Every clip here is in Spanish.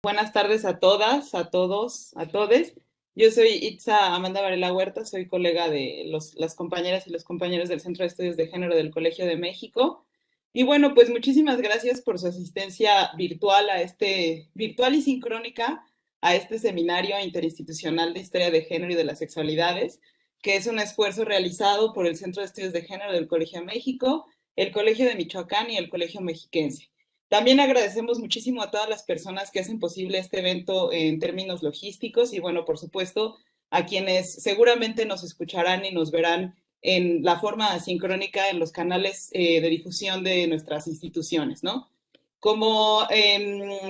Buenas tardes a todas, a todos, a todes. Yo soy Itza Amanda Varela Huerta, soy colega de las compañeras y los compañeros del Centro de Estudios de Género del Colegio de México. Y bueno, pues muchísimas gracias por su asistencia virtual virtual y sincrónica a este seminario interinstitucional de Historia de Género y de las Sexualidades, que es un esfuerzo realizado por el Centro de Estudios de Género del Colegio de México, el Colegio de Michoacán y el Colegio Mexiquense. También agradecemos muchísimo a todas las personas que hacen posible este evento en términos logísticos y bueno, por supuesto, a quienes seguramente nos escucharán y nos verán en la forma asincrónica en los canales de difusión de nuestras instituciones, ¿no? Como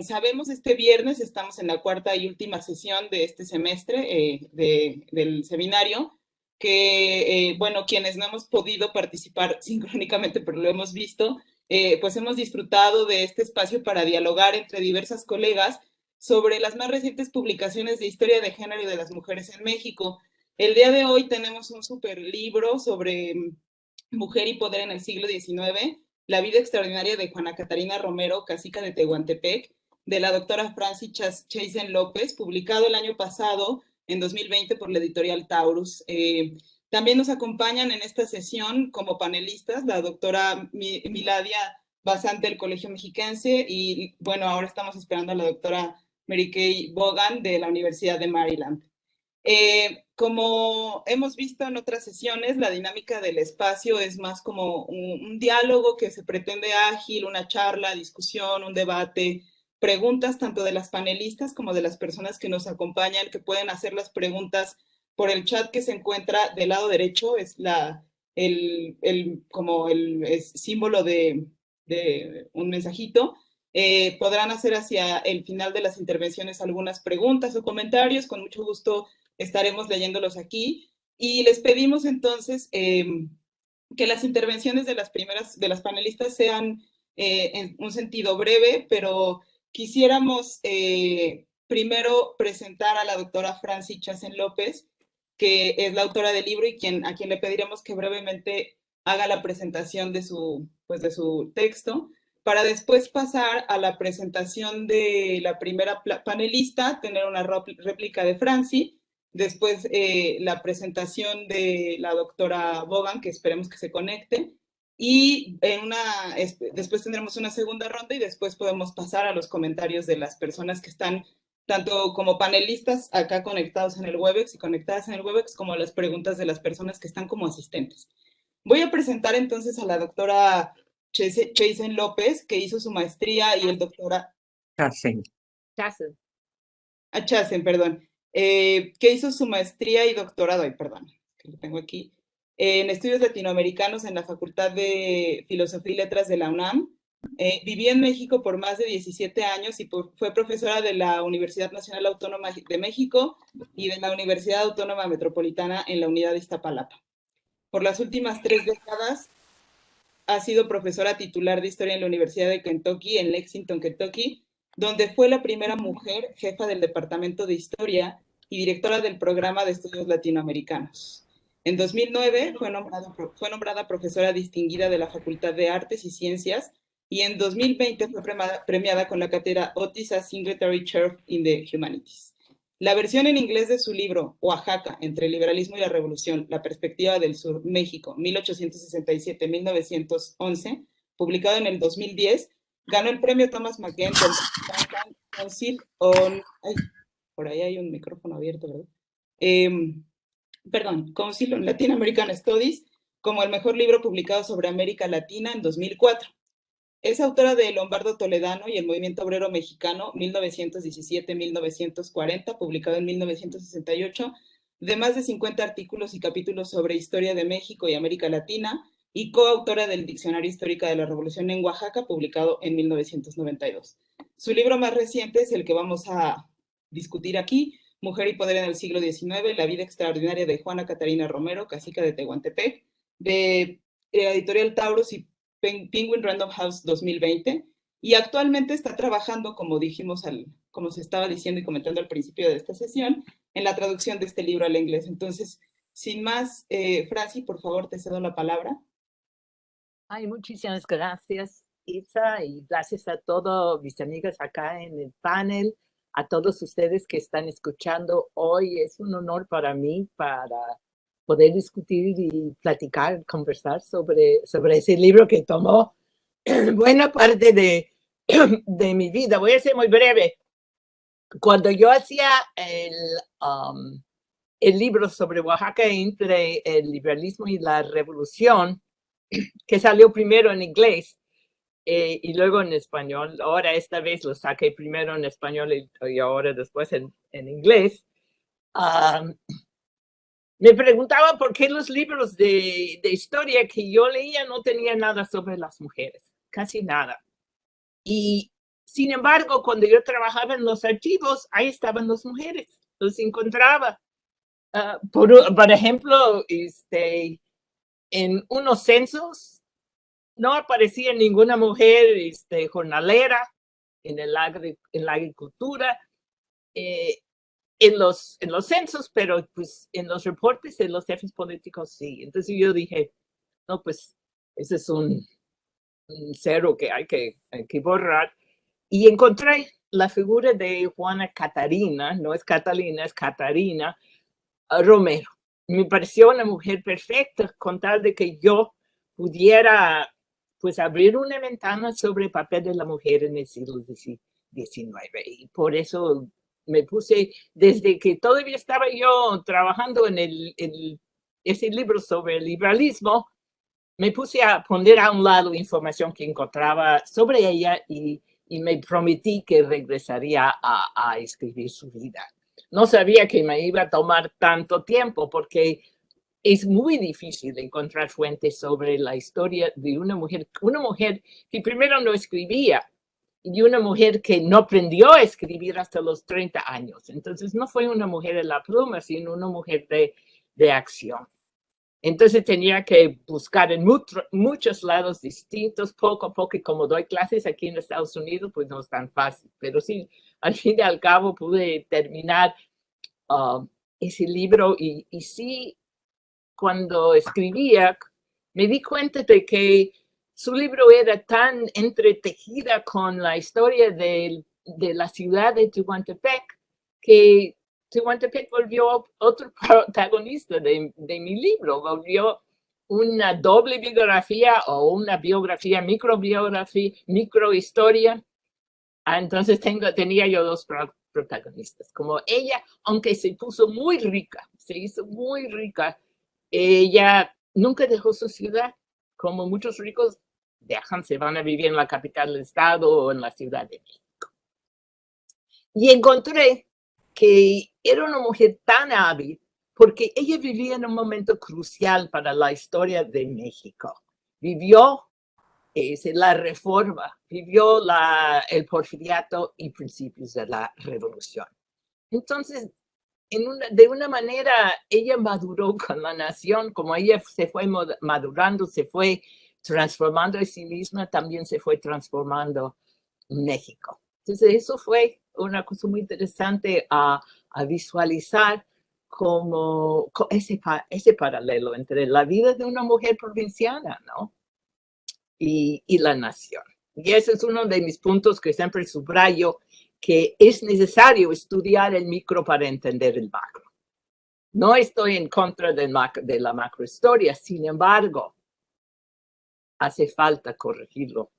sabemos, este viernes estamos en la cuarta y última sesión de este semestre del seminario, que, bueno, quienes no hemos podido participar sincrónicamente, pero lo hemos visto, pues hemos disfrutado de este espacio para dialogar entre diversas colegas sobre las más recientes publicaciones de historia de género y de las mujeres en México. El día de hoy tenemos un super libro sobre mujer y poder en el siglo XIX, la vida extraordinaria de Juana Catarina Romero, cacica de Tehuantepec, de la doctora Francis Chazen López, publicado el año pasado, en 2020, por la editorial Taurus. También nos acompañan en esta sesión como panelistas la doctora Miladia Basante del Colegio Mexiquense y bueno, ahora estamos esperando a la doctora Mary Kay Bogan de la Universidad de Maryland. Como hemos visto en otras sesiones, la dinámica del espacio es más como un diálogo que se pretende ágil, una charla, discusión, un debate, preguntas tanto de las panelistas como de las personas que nos acompañan, que pueden hacer las preguntas por el chat que se encuentra del lado derecho, es como el símbolo de un mensajito. Podrán hacer hacia el final de las intervenciones algunas preguntas o comentarios, con mucho gusto estaremos leyéndolos aquí. Y les pedimos entonces que las intervenciones de las panelistas sean en un sentido breve, pero quisiéramos primero presentar a la doctora Francis Chazen López, que es la autora del libro y a quien le pediremos que brevemente haga la presentación de su texto, para después pasar a la presentación de la primera panelista, tener una réplica de Franci, después la presentación de la doctora Bogan, que esperemos que se conecte, y después tendremos una segunda ronda y después podemos pasar a los comentarios de las personas que están tanto como panelistas acá conectados en el Webex y conectadas en el Webex, como las preguntas de las personas que están como asistentes. Voy a presentar entonces a la doctora Chazen López, que hizo su maestría y el doctorado. Chazen. Chazen, perdón. Que hizo su maestría y doctorado, perdón, que lo tengo aquí, en estudios latinoamericanos en la Facultad de Filosofía y Letras de la UNAM. Vivió en México por más de 17 años y fue profesora de la Universidad Nacional Autónoma de México y de la Universidad Autónoma Metropolitana en la unidad de Iztapalapa. Por las últimas 3 décadas ha sido profesora titular de Historia en la Universidad de Kentucky, en Lexington, Kentucky, donde fue la primera mujer jefa del Departamento de Historia y directora del Programa de Estudios Latinoamericanos. En 2009 fue nombrada profesora distinguida de la Facultad de Artes y Ciencias y en 2020 fue premiada con la cátedra Otis A. Singletary Chair in the Humanities. La versión en inglés de su libro Oaxaca, entre el liberalismo y la revolución, la perspectiva del sur, México, 1867-1911, publicado en el 2010, ganó el premio Thomas McGann del Council on... Ay, por ahí hay un micrófono abierto, ¿verdad? Council on Latin American Studies, como el mejor libro publicado sobre América Latina en 2004. Es autora de Lombardo Toledano y el Movimiento Obrero Mexicano 1917-1940, publicado en 1968, de más de 50 artículos y capítulos sobre historia de México y América Latina, y coautora del Diccionario Histórico de la Revolución en Oaxaca, publicado en 1992. Su libro más reciente es el que vamos a discutir aquí, Mujer y Poder en el siglo XIX, la vida extraordinaria de Juana Catarina Romero, cacica de Tehuantepec, de la editorial Taurus y Penguin Random House 2020, y actualmente está trabajando, como dijimos, como se estaba diciendo y comentando al principio de esta sesión, en la traducción de este libro al inglés. Entonces, sin más, Franci, por favor, te cedo la palabra. Ay, muchísimas gracias, Itza, y gracias a todos mis amigos acá en el panel. a todos ustedes que están escuchando hoy. Es un honor para mí para poder discutir y platicar, conversar sobre ese libro que tomó buena parte de mi vida. Voy a ser muy breve. Cuando yo hacía el libro sobre Oaxaca entre el liberalismo y la revolución, que salió primero en inglés y luego en español, ahora esta vez lo saqué primero en español y ahora después en inglés, me preguntaba por qué los libros de historia que yo leía no tenían nada sobre las mujeres, casi nada. Y sin embargo, cuando yo trabajaba en los archivos, ahí estaban las mujeres, los encontraba. Por ejemplo, en unos censos no aparecía ninguna mujer jornalera en la agricultura, en los censos, pero pues en los reportes de los jefes políticos sí. Entonces yo dije, no, pues ese es un cero que hay que borrar. Y encontré la figura de Juana Catarina, no es Catalina, es Catarina Romero. Me pareció una mujer perfecta con tal de que yo pudiera pues abrir una ventana sobre el papel de la mujer en el siglo XIX. Y por eso me puse, desde que todavía estaba yo trabajando en ese libro sobre el liberalismo, me puse a poner a un lado información que encontraba sobre ella y me prometí que regresaría a escribir su vida. No sabía que me iba a tomar tanto tiempo porque es muy difícil encontrar fuentes sobre la historia de una mujer que primero no escribía y una mujer que no aprendió a escribir hasta los 30 años. Entonces no fue una mujer de la pluma, sino una mujer de acción. Entonces tenía que buscar en muchos lados distintos, poco a poco, y como doy clases aquí en Estados Unidos, pues no es tan fácil. Pero sí, al fin y al cabo pude terminar ese libro y sí, cuando escribía, me di cuenta de que su libro era tan entretejida con la historia de la ciudad de Tehuantepec que Tehuantepec volvió otro protagonista de mi libro, volvió una doble biografía o una biografía, microhistoria. Entonces tenía yo dos protagonistas. Como ella, aunque se puso muy rica, se hizo muy rica, ella nunca dejó su ciudad. Como muchos ricos dejan, se van a vivir en la capital del estado o en la Ciudad de México. Y encontré que era una mujer tan hábil porque ella vivía en un momento crucial para la historia de México. Vivió la reforma, vivió el porfiriato y principios de la revolución. Entonces, de una manera, ella maduró con la nación, como ella se fue madurando, se fue transformando a sí misma, también se fue transformando México. Entonces, eso fue una cosa muy interesante a visualizar como ese paralelo entre la vida de una mujer provinciana, ¿no? Y la nación. Y ese es uno de mis puntos que siempre subrayo, que es necesario estudiar el micro para entender el macro. No estoy en contra de la macrohistoria, sin embargo, hace falta corregirlo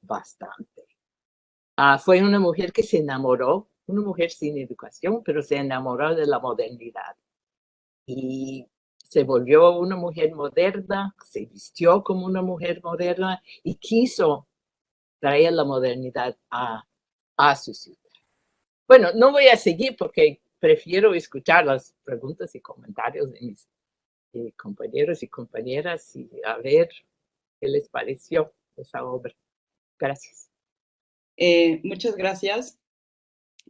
bastante. Fue una mujer que se enamoró, una mujer sin educación, pero se enamoró de la modernidad. Y se volvió una mujer moderna, se vistió como una mujer moderna y quiso traer la modernidad a su ciudad. Bueno, no voy a seguir porque prefiero escuchar las preguntas y comentarios de mis compañeros y compañeras y a ver qué les pareció esa obra. Gracias. Muchas gracias.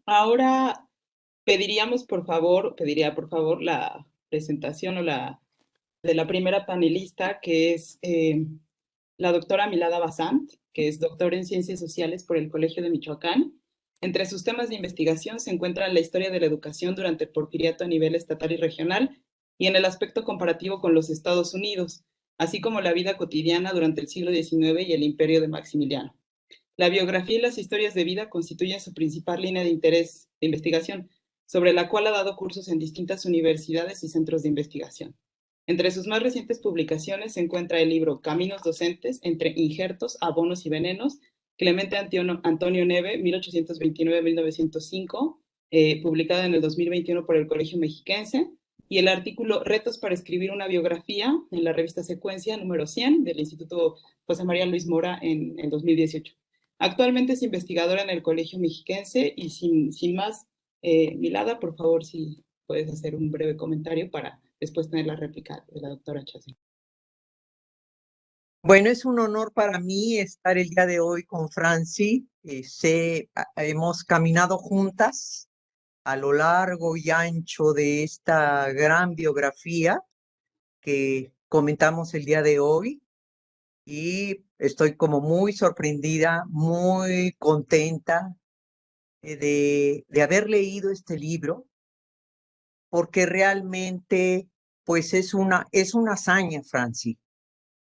Ahora pediría por favor la presentación de la primera panelista, que es la doctora Milada Basant, que es doctora en Ciencias Sociales por el Colegio de Michoacán. Entre sus temas de investigación se encuentran la historia de la educación durante el porfiriato a nivel estatal y regional y en el aspecto comparativo con los Estados Unidos, así como la vida cotidiana durante el siglo XIX y el imperio de Maximiliano. La biografía y las historias de vida constituyen su principal línea de interés de investigación, sobre la cual ha dado cursos en distintas universidades y centros de investigación. Entre sus más recientes publicaciones se encuentra el libro Caminos docentes, entre injertos, abonos y venenos, Clemente Antonio Neve, 1829-1905, publicado en el 2021 por el Colegio Mexiquense, y el artículo Retos para escribir una biografía en la revista Secuencia número 100 del Instituto José María Luis Mora en 2018. Actualmente es investigadora en el Colegio Mexiquense y sin más, Milada, por favor, si puedes hacer un breve comentario para después tener la réplica de la doctora Chacín. Bueno, es un honor para mí estar el día de hoy con Franci. Hemos caminado juntas a lo largo y ancho de esta gran biografía que comentamos el día de hoy y estoy como muy sorprendida, muy contenta de haber leído este libro porque realmente pues es una hazaña, Franci.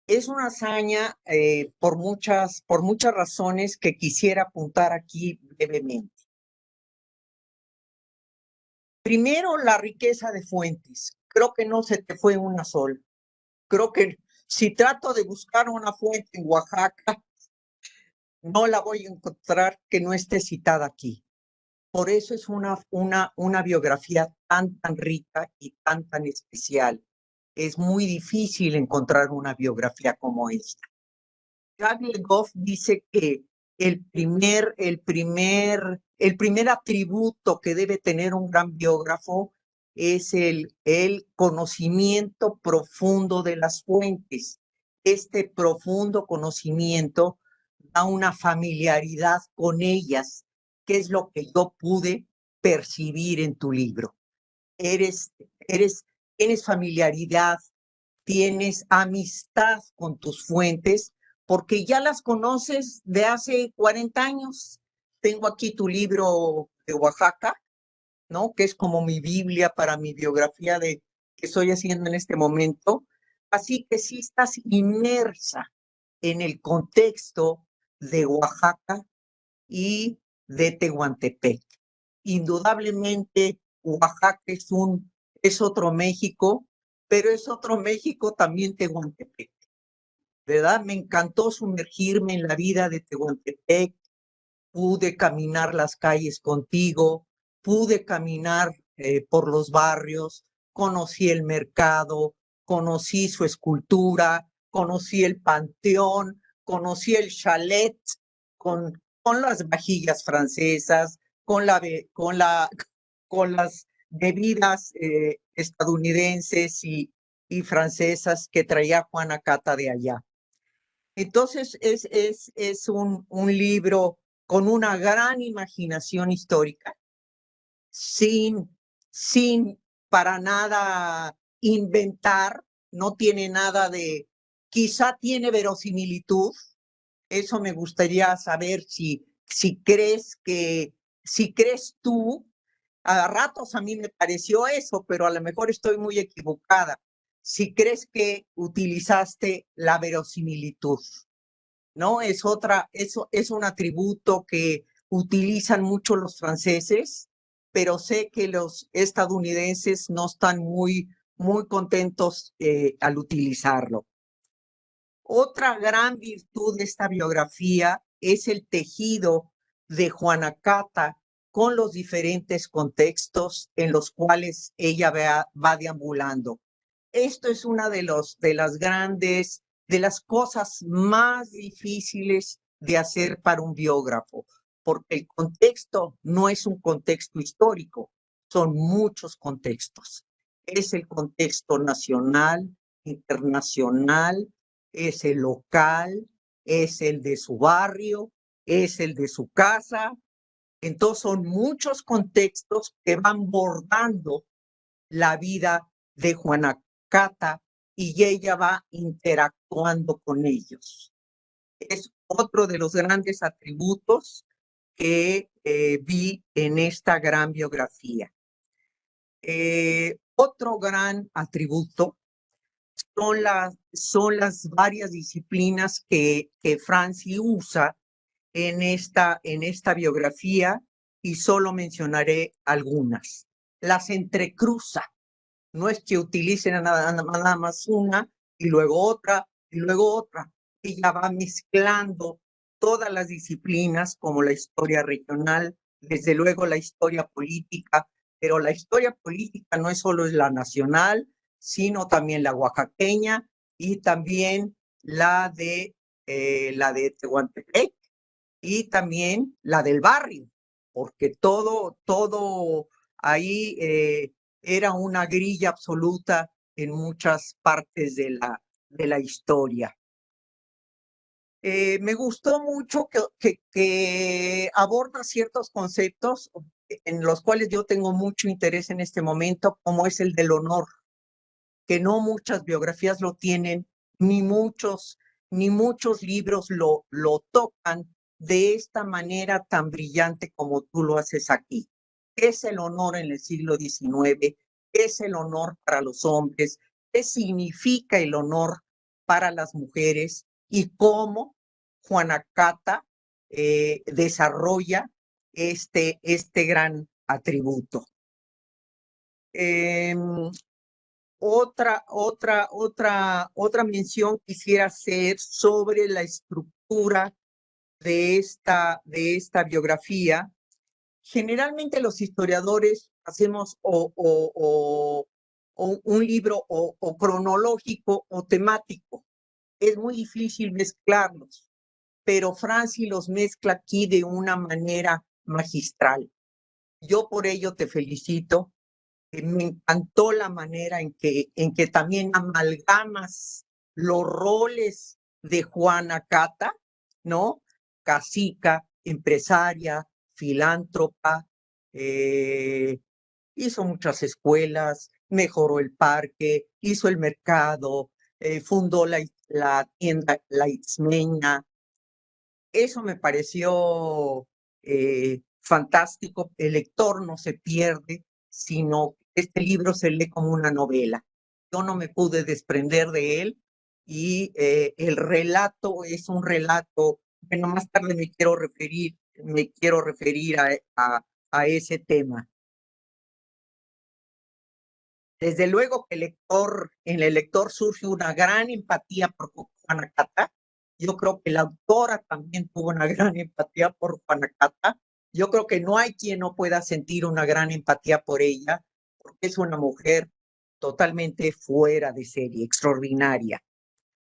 Es una hazaña por muchas razones que quisiera apuntar aquí brevemente. Primero, la riqueza de fuentes. Creo que no se te fue una sola. Creo que si trato de buscar una fuente en Oaxaca, no la voy a encontrar que no esté citada aquí. Por eso es una biografía tan rica y tan especial. Es muy difícil encontrar una biografía como esta. Jacques Le Goff dice que el primer atributo que debe tener un gran biógrafo es el conocimiento profundo de las fuentes. Este profundo conocimiento da una familiaridad con ellas, que es lo que yo pude percibir en tu libro. Tienes familiaridad, tienes amistad con tus fuentes, porque ya las conoces de hace 40 años. Tengo aquí tu libro de Oaxaca, ¿no? Que es como mi Biblia para mi biografía que estoy haciendo en este momento. Así que sí estás inmersa en el contexto de Oaxaca y de Tehuantepec. Indudablemente, Oaxaca es otro México, pero es otro México también Tehuantepec, ¿verdad? Me encantó sumergirme en la vida de Tehuantepec, pude caminar las calles contigo, pude caminar por los barrios, conocí el mercado, conocí su escultura, conocí el panteón, conocí el chalet con las vajillas francesas, con las bebidas estadounidenses y francesas que traía Juana Cata de allá. Entonces es un libro con una gran imaginación histórica, sin para nada inventar, no tiene nada quizá tiene verosimilitud. Eso me gustaría saber si crees tú, a ratos a mí me pareció eso, pero a lo mejor estoy muy equivocada. Si crees que utilizaste la verosimilitud, ¿no? Eso es un atributo que utilizan mucho los franceses, pero sé que los estadounidenses no están muy contentos al utilizarlo. Otra gran virtud de esta biografía es el tejido de Juana Cata con los diferentes contextos en los cuales ella va deambulando. Esto es una de las cosas más difíciles de hacer para un biógrafo, porque el contexto no es un contexto histórico, son muchos contextos. Es el contexto nacional, internacional, es el local, es el de su barrio, es el de su casa. Entonces son muchos contextos que van bordando la vida de Juana Cata y ella va interactuando con ellos. Es otro de los grandes atributos que vi en esta gran biografía. Otro gran atributo son las varias disciplinas que Franci usa en esta biografía y solo mencionaré algunas. Las entrecruza. No es que utilicen nada más una y luego otra y luego otra. Ella va mezclando todas las disciplinas como la historia regional, desde luego la historia política, pero la historia política no es solo la nacional, sino también la oaxaqueña y también la de Tehuantepec y también la del barrio, porque todo ahí era una grilla absoluta en muchas partes de la historia. Me gustó mucho que aborda ciertos conceptos en los cuales yo tengo mucho interés en este momento, como es el del honor, que no muchas biografías lo tienen, ni muchos libros lo tocan de esta manera tan brillante como tú lo haces aquí. ¿Qué es el honor en el siglo XIX? ¿Qué es el honor para los hombres? ¿Qué significa el honor para las mujeres? Y cómo Juana Cata desarrolla este gran atributo. Otra mención quisiera hacer sobre la estructura de esta biografía. Generalmente los historiadores hacemos o un libro o cronológico o temático. Es muy difícil mezclarlos, pero Franci los mezcla aquí de una manera magistral. Yo por ello te felicito. Me encantó la manera en que también amalgamas los roles de Juana Cata, ¿no? Cacica, empresaria, filántropa, hizo muchas escuelas, mejoró el parque, hizo el mercado, fundó la tienda La Itzmeña. Eso me pareció fantástico. El lector no se pierde, sino que este libro se lee como una novela. Yo no me pude desprender de él y el relato es un relato, bueno, más tarde me quiero referir a ese tema. Desde luego que en el lector surge una gran empatía por Juana Cata. Yo creo que la autora también tuvo una gran empatía por Juana Cata. Yo creo que no hay quien no pueda sentir una gran empatía por ella, porque es una mujer totalmente fuera de serie, extraordinaria.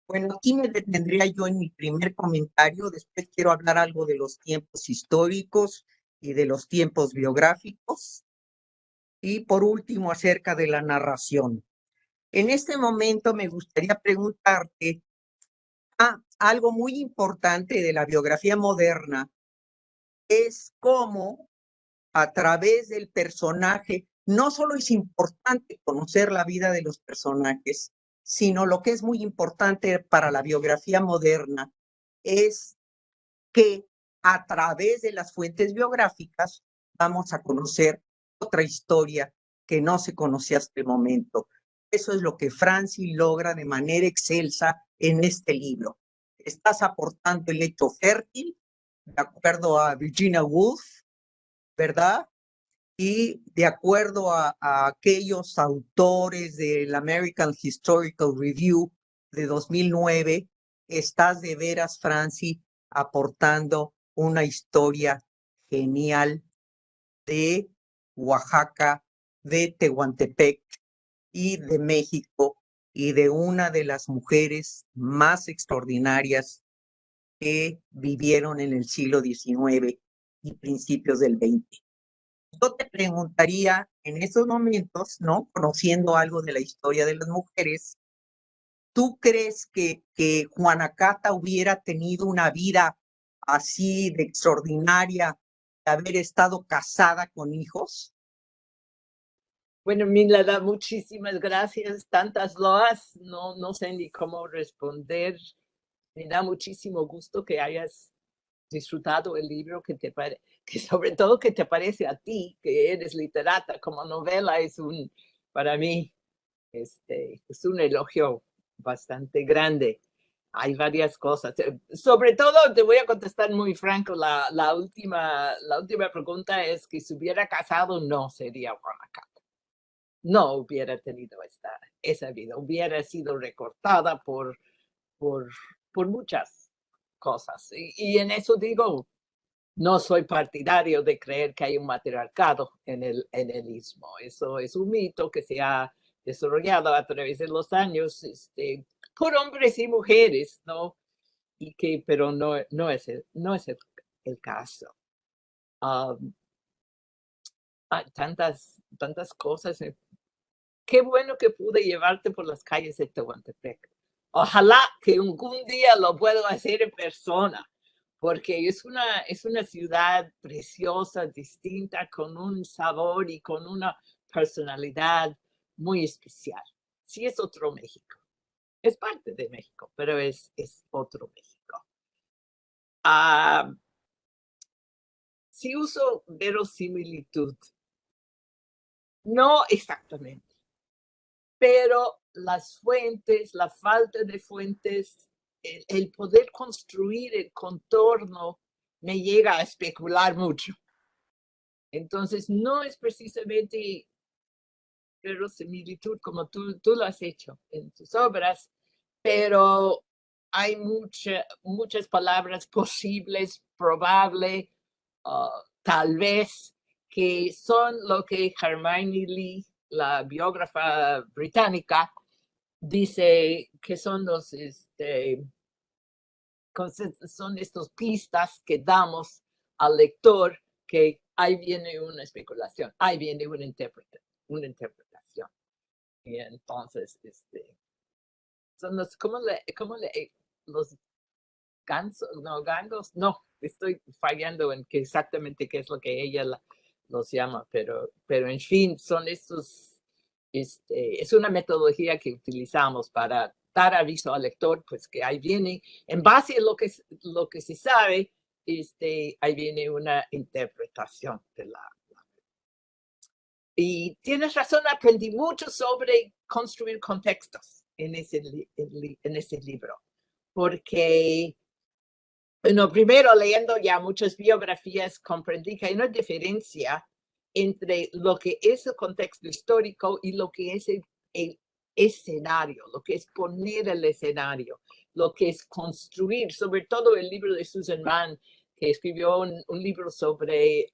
Bueno, aquí me detendría yo en mi primer comentario. Después quiero hablar algo de los tiempos históricos y de los tiempos biográficos. Y por último, acerca de la narración. En este momento me gustaría preguntarte algo muy importante de la biografía moderna, es cómo a través del personaje, no solo es importante conocer la vida de los personajes, sino lo que es muy importante para la biografía moderna es que a través de las fuentes biográficas vamos a conocer otra historia que no se conocía hasta el momento. Eso es lo que Franci logra de manera excelsa en este libro. Estás aportando el hecho fértil, de acuerdo a Virginia Woolf, ¿verdad? Y de acuerdo a aquellos autores del American Historical Review de 2009, estás de veras, Franci, aportando una historia genial de Oaxaca, de Tehuantepec y de México y de una de las mujeres más extraordinarias que vivieron en el siglo XIX y principios del XX. Yo te preguntaría en estos momentos, ¿no? Conociendo algo de la historia de las mujeres, ¿tú crees que Juana Cata hubiera tenido una vida así de extraordinaria de haber estado casada con hijos? Bueno, Milada, muchísimas gracias. Tantas loas, no sé ni cómo responder. Me da muchísimo gusto que hayas disfrutado el libro, que sobre todo que te parece a ti, que eres literata, como novela para mí, es un elogio bastante grande. Hay varias cosas. Sobre todo, te voy a contestar muy franco, la última pregunta es que si hubiera casado, no sería Guanacato. No hubiera tenido esa vida. Hubiera sido recortada por muchas cosas. Y en eso digo, no soy partidario de creer que hay un matriarcado en el istmo. Eso es un mito que se ha desarrollado a través de los años por hombres y mujeres, ¿no? Pero no es el caso. Hay tantas cosas. Qué bueno que pude llevarte por las calles de Tehuantepec. Ojalá que algún día lo pueda hacer en persona, porque es una ciudad preciosa, distinta, con un sabor y con una personalidad muy especial. Sí, es otro México. Es parte de México, pero es otro México. Si uso verosimilitud, no exactamente, pero las fuentes, la falta de fuentes, el poder construir el contorno me llega a especular mucho. Entonces, no es precisamente verosimilitud como tú lo has hecho en tus obras, pero hay muchas palabras posibles, probable, tal vez, que son lo que Hermione Lee, la biógrafa británica, dice que son son estos pistas que damos al lector, que ahí viene una especulación, ahí viene una interpretación. Y entonces, son los, los gansos, no, gangos, no, estoy fallando en que exactamente qué es lo que ella los llama, pero en fin, son estos, es una metodología que utilizamos para dar aviso al lector, pues que ahí viene, en base a lo que se sabe, ahí viene una interpretación de la. Y tienes razón, aprendí mucho sobre construir contextos en ese libro, porque, bueno, primero leyendo ya muchas biografías, comprendí que hay una diferencia entre lo que es el contexto histórico y lo que es el escenario, lo que es poner el escenario, lo que es construir, sobre todo el libro de Susan Mann, que escribió un libro sobre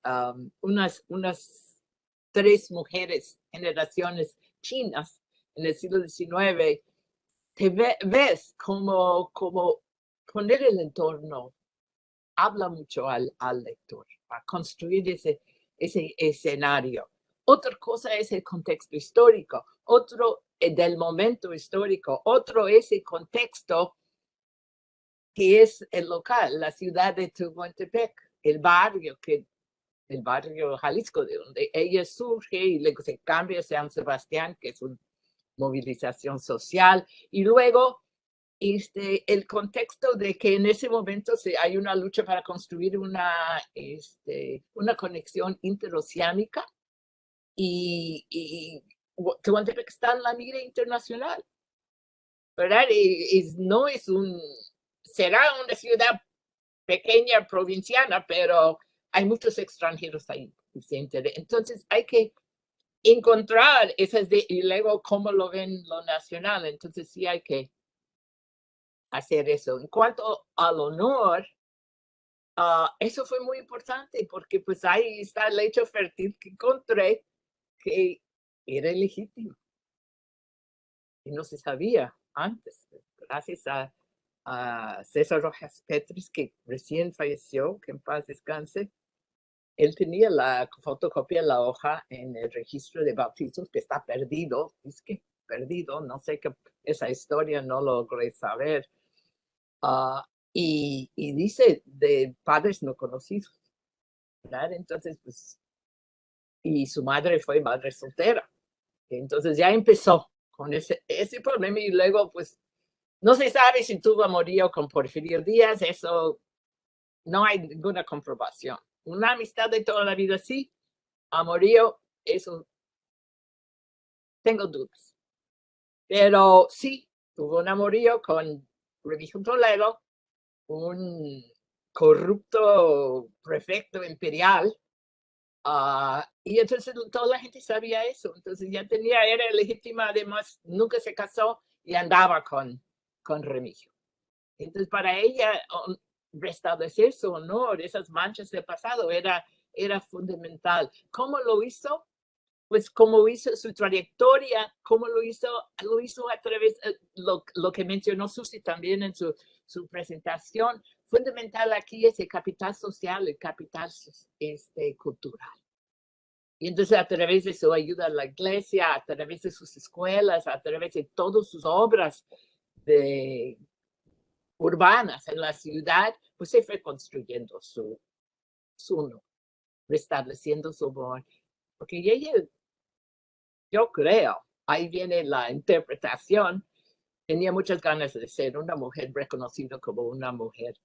unas 3 mujeres, generaciones chinas en el siglo XIX, te ves como poner el entorno habla mucho al lector, para construir ese escenario. Otra cosa es el contexto histórico, otro del momento histórico, otro es el contexto que es el local, la ciudad de Tehuantepec, el barrio Jalisco, de donde ella surge y luego se cambia a San Sebastián, que es una movilización social, y luego el contexto de que en ese momento hay una lucha para construir una conexión interoceánica y Tehuantepec está en la mira internacional, ¿verdad? No es será una ciudad pequeña, provinciana, pero hay muchos extranjeros ahí. Entonces hay que encontrar esas y luego cómo lo ven lo nacional. Entonces sí hay que hacer eso. En cuanto al honor, eso fue muy importante porque pues ahí está el hecho fértil que encontré que era ilegítimo y no se sabía antes, gracias a César Rojas Petris, que recién falleció, que en paz descanse. Él tenía la fotocopia de la hoja en el registro de bautizos, que está perdido, es que perdido, no sé qué, esa historia no logré saber. Y dice de padres no conocidos, ¿verdad? Entonces, pues, y su madre fue madre soltera. Entonces ya empezó con ese problema y luego, pues, no se sabe si tuvo amorío con Porfirio Díaz, eso no hay ninguna comprobación. Una amistad de toda la vida, sí. Amorío, eso tengo dudas. Pero sí, tuvo un amorío con Remigio Toledo, un corrupto prefecto imperial, y entonces toda la gente sabía eso. Entonces ya era legítima, además nunca se casó y andaba con Remigio. Entonces para ella restablecer su honor, esas manchas del pasado, era fundamental. ¿Cómo lo hizo? Pues como hizo su trayectoria, cómo lo hizo a través de lo que mencionó Susi también en su presentación. Fundamental aquí es el capital social, el capital cultural. Y entonces a través de su ayuda a la iglesia, a través de sus escuelas, a través de todas sus obras urbanas en la ciudad, pues se fue construyendo su honor, restableciendo su honor. Porque ella, yo creo, ahí viene la interpretación, tenía muchas ganas de ser una mujer reconocida como una mujer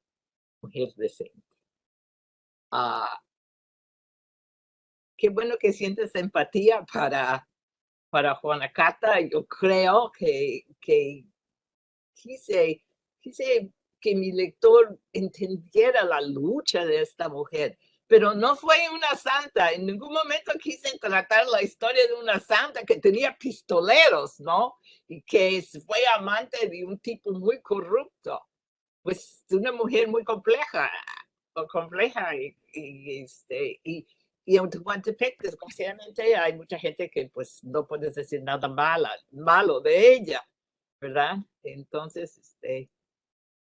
decente. Qué bueno que sientes empatía para Juana Cata. Yo creo que quise que mi lector entendiera la lucha de esta mujer, pero no fue una santa. En ningún momento quise tratar la historia de una santa que tenía pistoleros, ¿no? Y que fue amante de un tipo muy corrupto. Pues una mujer muy compleja y en Tehuantepec, desgraciadamente, hay mucha gente que pues no puedes decir nada malo de ella, ¿verdad? Entonces,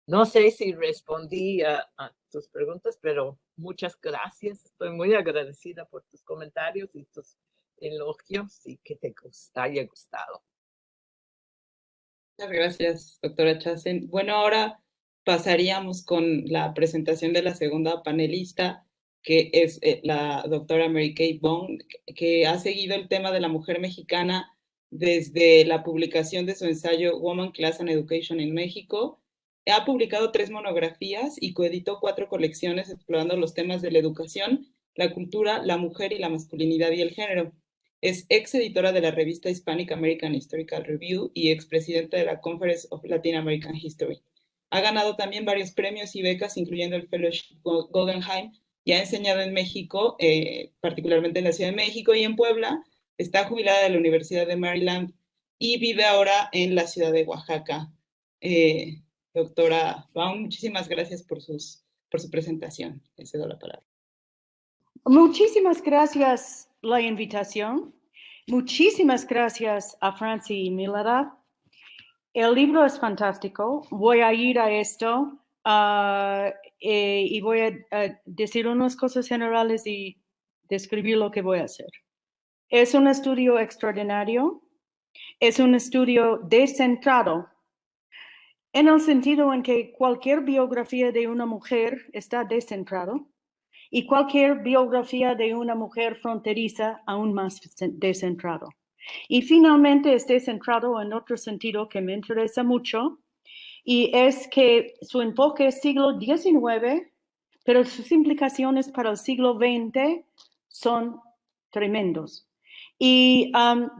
no sé si respondí a tus preguntas, pero muchas gracias. Estoy muy agradecida por tus comentarios y tus elogios y que te haya gustado. Muchas gracias, doctora Chazen. Bueno, ahora pasaríamos con la presentación de la segunda panelista, que es la doctora Mary Kay Bond, que ha seguido el tema de la mujer mexicana desde la publicación de su ensayo Woman, Class and Education in México. Ha publicado 3 monografías y coeditó 4 colecciones explorando los temas de la educación, la cultura, la mujer y la masculinidad y el género. Es ex editora de la revista Hispanic American Historical Review y expresidenta de la Conference of Latin American History. Ha ganado también varios premios y becas, incluyendo el Fellowship Guggenheim, y ha enseñado en México, particularmente en la Ciudad de México y en Puebla. Está jubilada de la Universidad de Maryland y vive ahora en la ciudad de Oaxaca. Doctora Baum, muchísimas gracias por su presentación. Le cedo la palabra. Muchísimas gracias la invitación. Muchísimas gracias a Franci y Milada. El libro es fantástico. Voy a ir a esto y voy a decir unas cosas generales y describir lo que voy a hacer. Es un estudio extraordinario. Es un estudio descentrado en el sentido en que cualquier biografía de una mujer está descentrado. Y cualquier biografía de una mujer fronteriza aún más descentrado. Y finalmente es descentrado en otro sentido que me interesa mucho, y es que su enfoque es siglo XIX, pero sus implicaciones para el siglo XX son tremendos. Y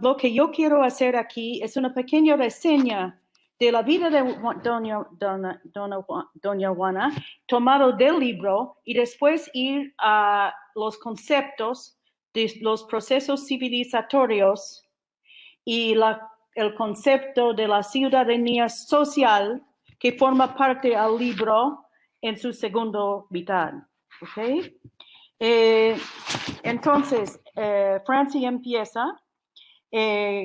lo que yo quiero hacer aquí es una pequeña reseña de la vida de doña Juana, tomado del libro, y después ir a los conceptos de los procesos civilizatorios y el concepto de la ciudadanía social que forma parte del libro en su segundo mitad. ¿Okay? Entonces, Franci empieza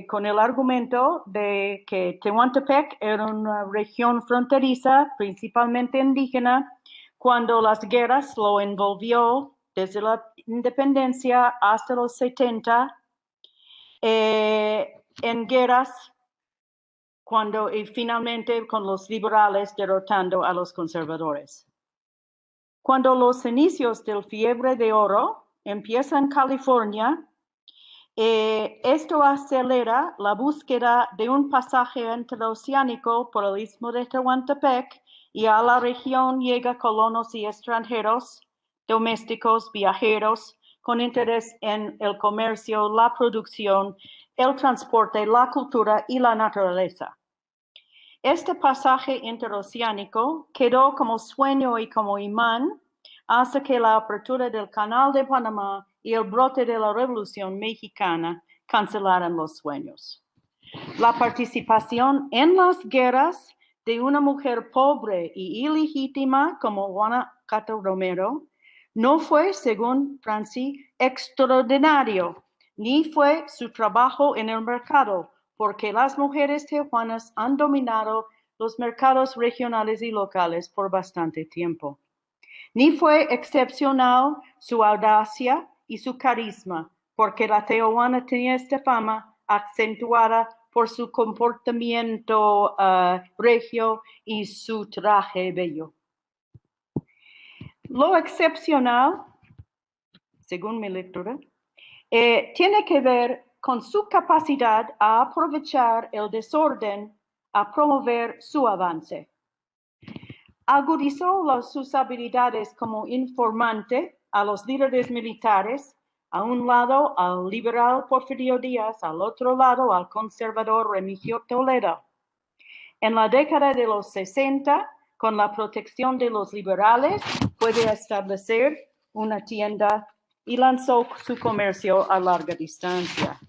con el argumento de que Tehuantepec era una región fronteriza, principalmente indígena, cuando las guerras lo envolvió desde la independencia hasta los 70, en guerras, y finalmente con los liberales derrotando a los conservadores. Cuando los inicios del fiebre de oro empiezan en California, esto acelera la búsqueda de un pasaje interoceánico por el istmo de Tehuantepec, y a la región llega colonos y extranjeros, domésticos, viajeros, con interés en el comercio, la producción, el transporte, la cultura y la naturaleza. Este pasaje interoceánico quedó como sueño y como imán hasta que la apertura del Canal de Panamá y el brote de la Revolución Mexicana cancelaron los sueños. La participación en las guerras de una mujer pobre y ilegítima como Juana Cata Romero no fue, según Franci, extraordinario, ni fue su trabajo en el mercado, porque las mujeres tehuanas han dominado los mercados regionales y locales por bastante tiempo. Ni fue excepcional su audacia y su carisma, porque la tehuana tenía esta fama acentuada por su comportamiento regio y su traje bello. Lo excepcional, según mi lectura, tiene que ver con su capacidad a aprovechar el desorden a promover su avance. Agudizó sus habilidades como informante a los líderes militares, a un lado al liberal Porfirio Díaz, al otro lado al conservador Remigio Toledo. En la década de los 60, con la protección de los liberales, puede establecer una tienda y lanzó su comercio a larga distancia.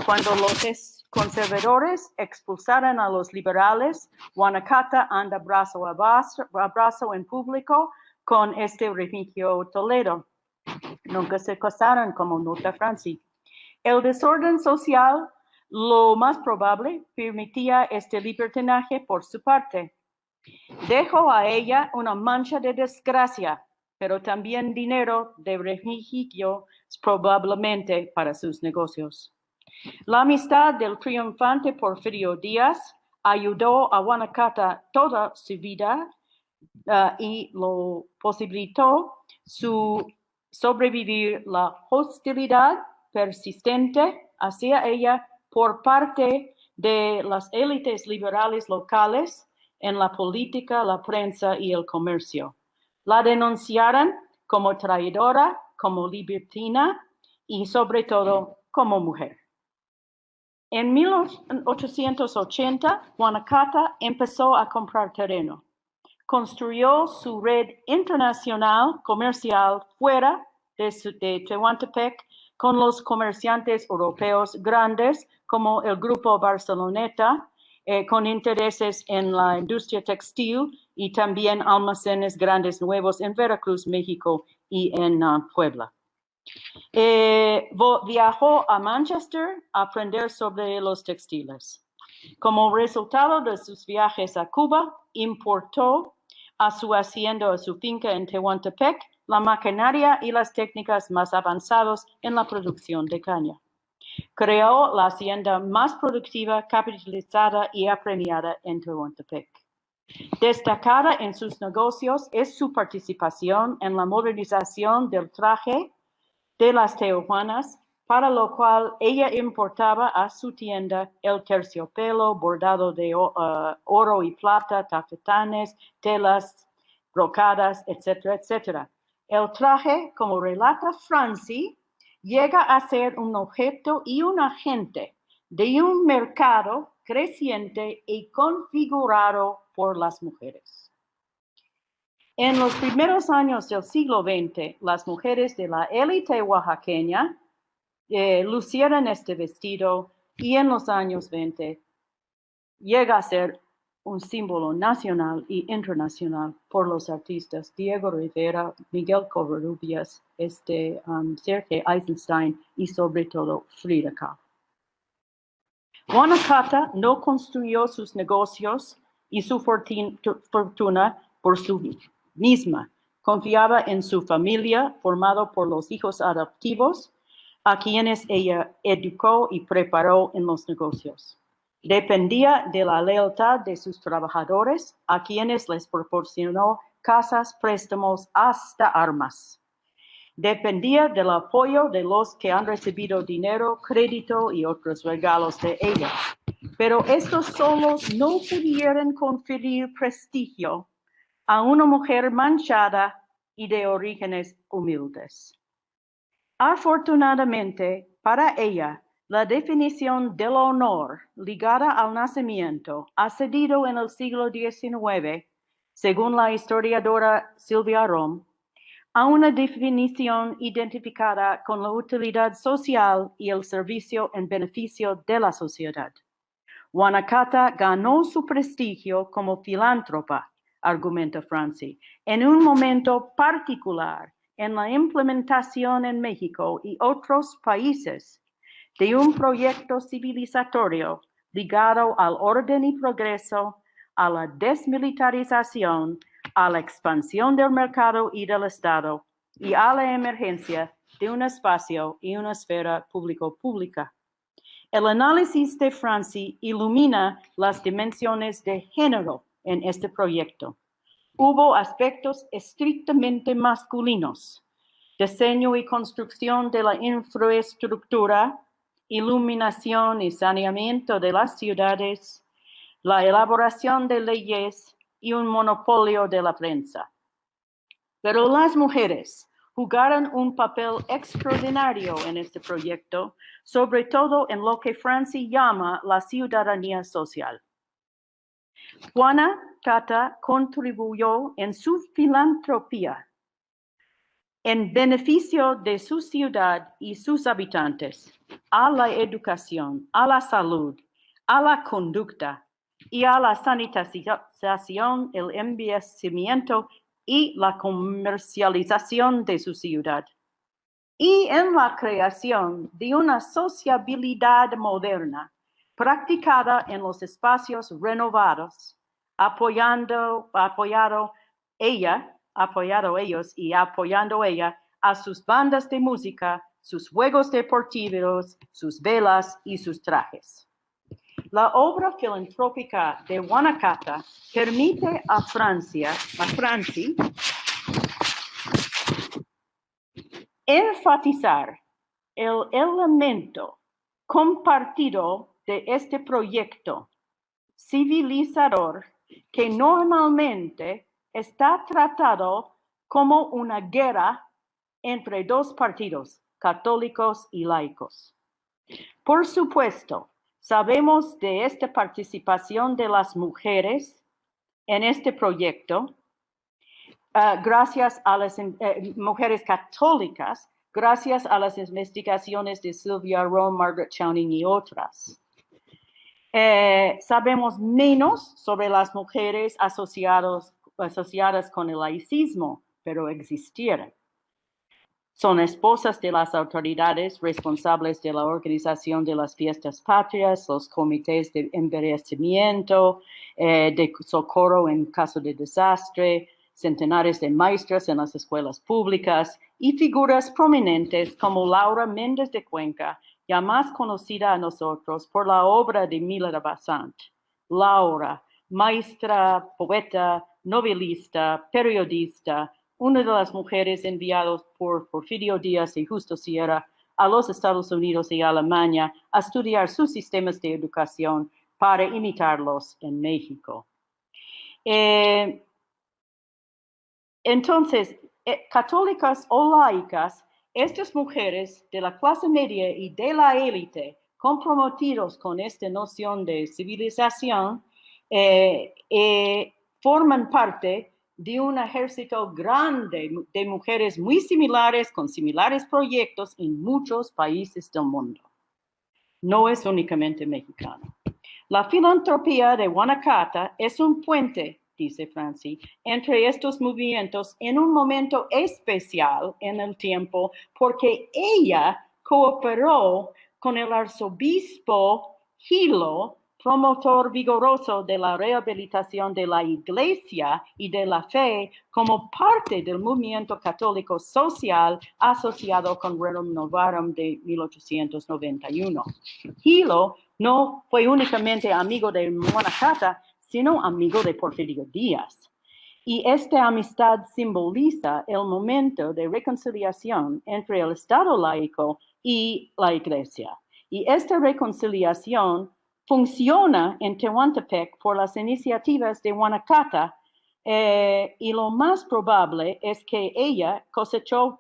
Cuando los conservadores expulsaron a los liberales, Juana Cata anda brazo a brazo en público con Remigio Toledo. Nunca se casaron, como nota Franci. El desorden social, lo más probable, permitía este libertinaje por su parte. Dejó a ella una mancha de desgracia, pero también dinero de Remigio, probablemente para sus negocios. La amistad del triunfante Porfirio Díaz ayudó a Juana Cata toda su vida y lo posibilitó su sobrevivir la hostilidad persistente hacia ella por parte de las élites liberales locales en la política, la prensa y el comercio. La denunciaron como traidora, como libertina y sobre todo como mujer. En 1880, Juana Cata empezó a comprar terreno. Construyó su red internacional comercial fuera de Tehuantepec con los comerciantes europeos grandes como el Grupo Barceloneta, con intereses en la industria textil y también almacenes grandes nuevos en Veracruz, México y en Puebla. Viajó a Manchester a aprender sobre los textiles. Como resultado de sus viajes a Cuba, importó a su hacienda o a su finca en Tehuantepec la maquinaria y las técnicas más avanzadas en la producción de caña. Creó la hacienda más productiva, capitalizada y apremiada en Tehuantepec. Destacada en sus negocios es su participación en la modernización del traje de las tehuanas, para lo cual ella importaba a su tienda el terciopelo bordado de oro y plata, tafetanes, telas brocadas, etcétera, etcétera. El traje, como relata Franci, llega a ser un objeto y un agente de un mercado creciente y configurado por las mujeres. En los primeros años del siglo XX, las mujeres de la élite oaxaqueña lucieron este vestido y en los años 20 llega a ser un símbolo nacional e internacional por los artistas Diego Rivera, Miguel Covarrubias, Sergei Eisenstein y sobre todo Frida Kahlo. Juana Cata no construyó sus negocios y su fortuna por su misma. Confiaba en su familia, formado por los hijos adoptivos, a quienes ella educó y preparó en los negocios. Dependía de la lealtad de sus trabajadores, a quienes les proporcionó casas, préstamos, hasta armas. Dependía del apoyo de los que han recibido dinero, crédito y otros regalos de ella. Pero estos solos no pudieron conferir prestigio a una mujer manchada y de orígenes humildes. Afortunadamente para ella, La definición del honor ligada al nacimiento ha cedido en el siglo XIX, según la historiadora Silvia Rom, a una definición identificada con la utilidad social y el servicio en beneficio de la sociedad. Guanacatta ganó su prestigio como filántropa, argumenta Franci, en un momento particular en la implementación en México y otros países de un proyecto civilizatorio ligado al orden y progreso, a la desmilitarización, a la expansión del mercado y del Estado y a la emergencia de un espacio y una esfera público-pública. El análisis de Franci ilumina las dimensiones de género en este proyecto. Hubo aspectos estrictamente masculinos: diseño y construcción de la infraestructura, iluminación y saneamiento de las ciudades, la elaboración de leyes y un monopolio de la prensa. Pero las mujeres jugaron un papel extraordinario en este proyecto, sobre todo en lo que Franci llama la ciudadanía social. Guanacatta contribuyó en su filantropía en beneficio de su ciudad y sus habitantes, a la educación, a la salud, a la conducta y a la sanitización, el envejecimiento y la comercialización de su ciudad, y en la creación de una sociabilidad moderna practicada en los espacios renovados, apoyando ellos y apoyando ella a sus bandas de música, sus juegos deportivos, sus velas y sus trajes. La obra filantrópica de Guanacatta permite a Franci enfatizar el elemento compartido de este proyecto civilizador que normalmente está tratado como una guerra entre dos partidos, católicos y laicos. Por supuesto, sabemos de esta participación de las mujeres en este proyecto, gracias a las mujeres católicas, gracias a las investigaciones de Silvia Rom, Margaret Chowning y otras. Sabemos menos sobre las mujeres asociadas con el laicismo, pero existieron. Son esposas de las autoridades responsables de la organización de las fiestas patrias, los comités de envejecimiento, de socorro en caso de desastre, centenares de maestras en las escuelas públicas y figuras prominentes como Laura Méndez de Cuenca, ya más conocida a nosotros por la obra de Milera Basant. Laura, maestra, poeta, novelista, periodista, una de las mujeres enviadas por Porfirio Díaz y Justo Sierra a los Estados Unidos y Alemania a estudiar sus sistemas de educación para imitarlos en México. Entonces, católicas o laicas, estas mujeres de la clase media y de la élite comprometidos con esta noción de civilización forman parte de un ejército grande de mujeres muy similares, con similares proyectos en muchos países del mundo. No es únicamente mexicano. La filantropía de Guanacatta es un puente, dice Franci, entre estos movimientos en un momento especial en el tiempo, porque ella cooperó con el arzobispo Gilo, promotor vigoroso de la rehabilitación de la Iglesia y de la fe como parte del movimiento católico social asociado con Rerum Novarum de 1891. Gilo no fue únicamente amigo de Guanacatta, sino amigo de Porfirio Díaz. Y esta amistad simboliza el momento de reconciliación entre el Estado laico y la Iglesia. Y esta reconciliación funciona en Tehuantepec por las iniciativas de Guanacatta, y lo más probable es que ella cosechó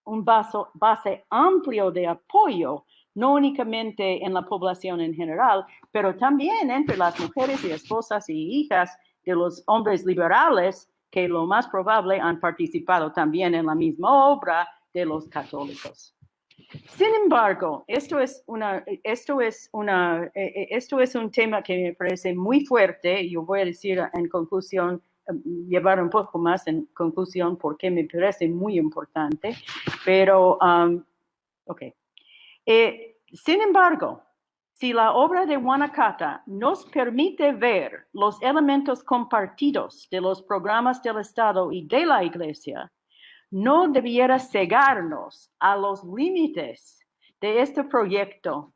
un base amplio de apoyo no únicamente en la población en general, pero también entre las mujeres y esposas y hijas de los hombres liberales que lo más probable han participado también en la misma obra de los católicos. Sin embargo, esto es un tema que me parece muy fuerte. Yo voy a decir en conclusión, llevar un poco más en conclusión porque me parece muy importante, pero, ok. Sin embargo, si la obra de Guanacaste nos permite ver los elementos compartidos de los programas del Estado y de la Iglesia, no debiera cegarnos a los límites de este proyecto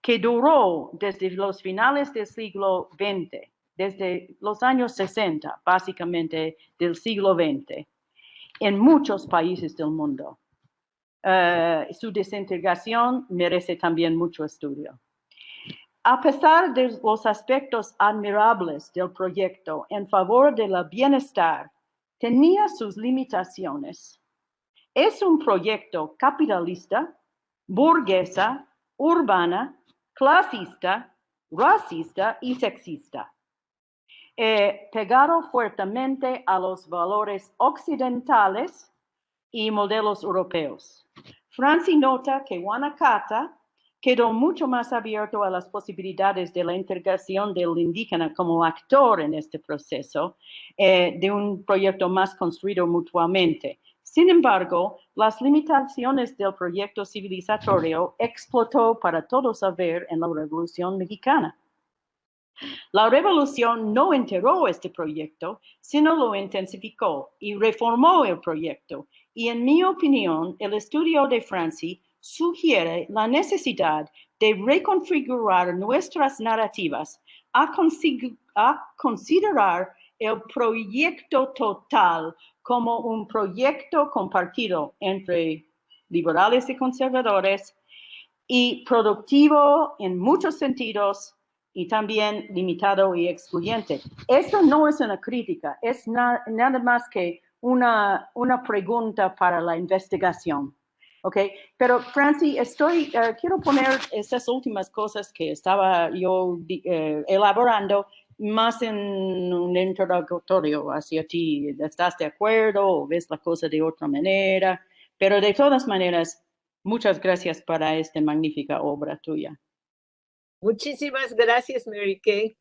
que duró desde los finales del siglo XX, desde los años 60, básicamente del siglo XX, en muchos países del mundo. Su desintegración merece también mucho estudio. A pesar de los aspectos admirables del proyecto en favor del bienestar, tenía sus limitaciones. Es un proyecto capitalista, burguesa, urbana, clasista, racista y sexista, pegado fuertemente a los valores occidentales y modelos europeos. Franci nota que Guanacaste quedó mucho más abierto a las posibilidades de la integración del indígena como actor en este proceso, de un proyecto más construido mutuamente. Sin embargo, las limitaciones del proyecto civilizatorio explotó para todos a ver en la Revolución Mexicana. La revolución no enterró este proyecto, sino lo intensificó y reformó el proyecto. Y en mi opinión, el estudio de Franci sugiere la necesidad de reconfigurar nuestras narrativas a considerar el proyecto total como un proyecto compartido entre liberales y conservadores y productivo en muchos sentidos y también limitado y excluyente. Esto no es una crítica, es nada más que una pregunta para la investigación. Okay, pero Franci, quiero poner estas últimas cosas que estaba yo elaborando más en un interrogatorio hacia ti. ¿Estás de acuerdo o ves la cosa de otra manera? Pero de todas maneras, muchas gracias para esta magnífica obra tuya. Muchísimas gracias, Mary Kay,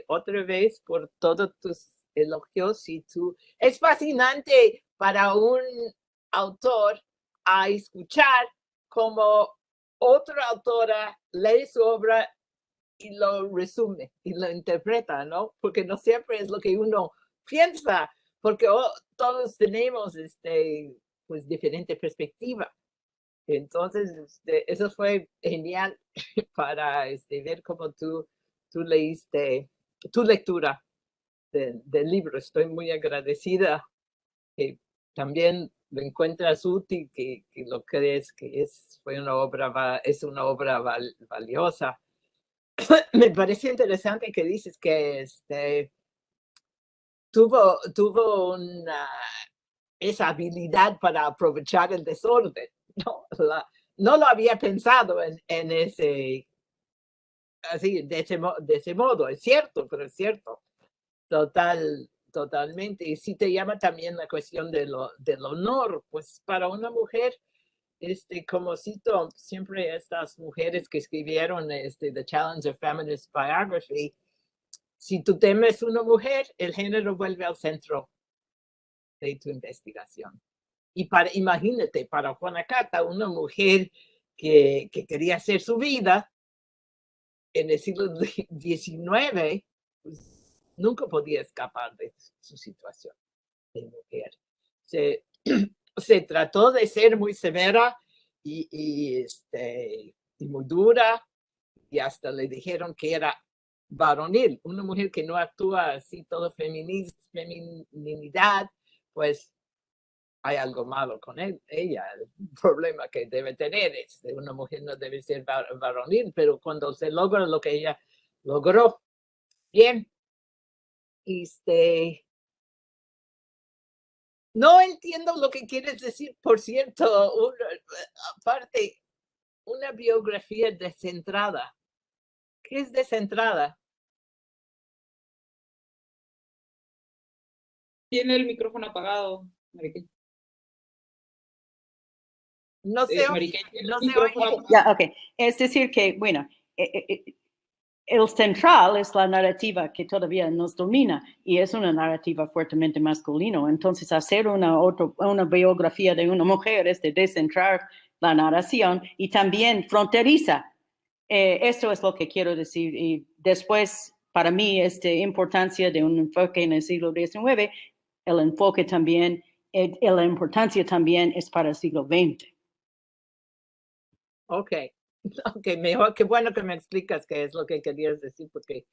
otra vez por todos tus elogios es fascinante para un autor a escuchar como otra autora lee su obra y lo resume y lo interpreta, ¿no? Porque no siempre es lo que uno piensa, porque todos tenemos pues diferente perspectiva. Entonces, eso fue genial para ver cómo tú leíste tu lectura del libro. Estoy muy agradecida que también lo encuentras útil, que lo crees que es una obra valiosa. Me parece interesante que dices que tuvo esa habilidad para aprovechar el desorden. No lo había pensado en ese, así, de ese modo. Es cierto, pero es cierto. Totalmente. Y sí te llama también la cuestión del honor, pues para una mujer, como cito siempre estas mujeres que escribieron The Challenge of Feminist Biography, si tu tema es una mujer, el género vuelve al centro de tu investigación. Y imagínate, para Guanacaste, una mujer que quería hacer su vida en el siglo XIX, pues, nunca podía escapar de su situación de mujer. Se trató de ser muy severa y muy dura, y hasta le dijeron que era varonil, una mujer que no actúa así todo feminidad, pues hay algo malo con ella. El problema que debe tener es que una mujer no debe ser varonil, pero cuando se logra lo que ella logró, bien. No entiendo lo que quieres decir, por cierto, aparte, una biografía descentrada. ¿Qué es descentrada? Tiene el micrófono apagado, Mariquel. No se Mariquel, oye, tiene no el se micrófono oye. apagado. Ya, ok. Es decir que, bueno, el central es la narrativa que todavía nos domina y es una narrativa fuertemente masculina. Entonces, hacer una biografía de una mujer es de descentrar la narración y también fronteriza. Esto es lo que quiero decir. Y después, para mí, esta importancia de un enfoque en el siglo XIX, el enfoque también, la importancia también es para el siglo XX. Ok, ok, mejor, qué bueno que me explicas qué es lo que querías decir, porque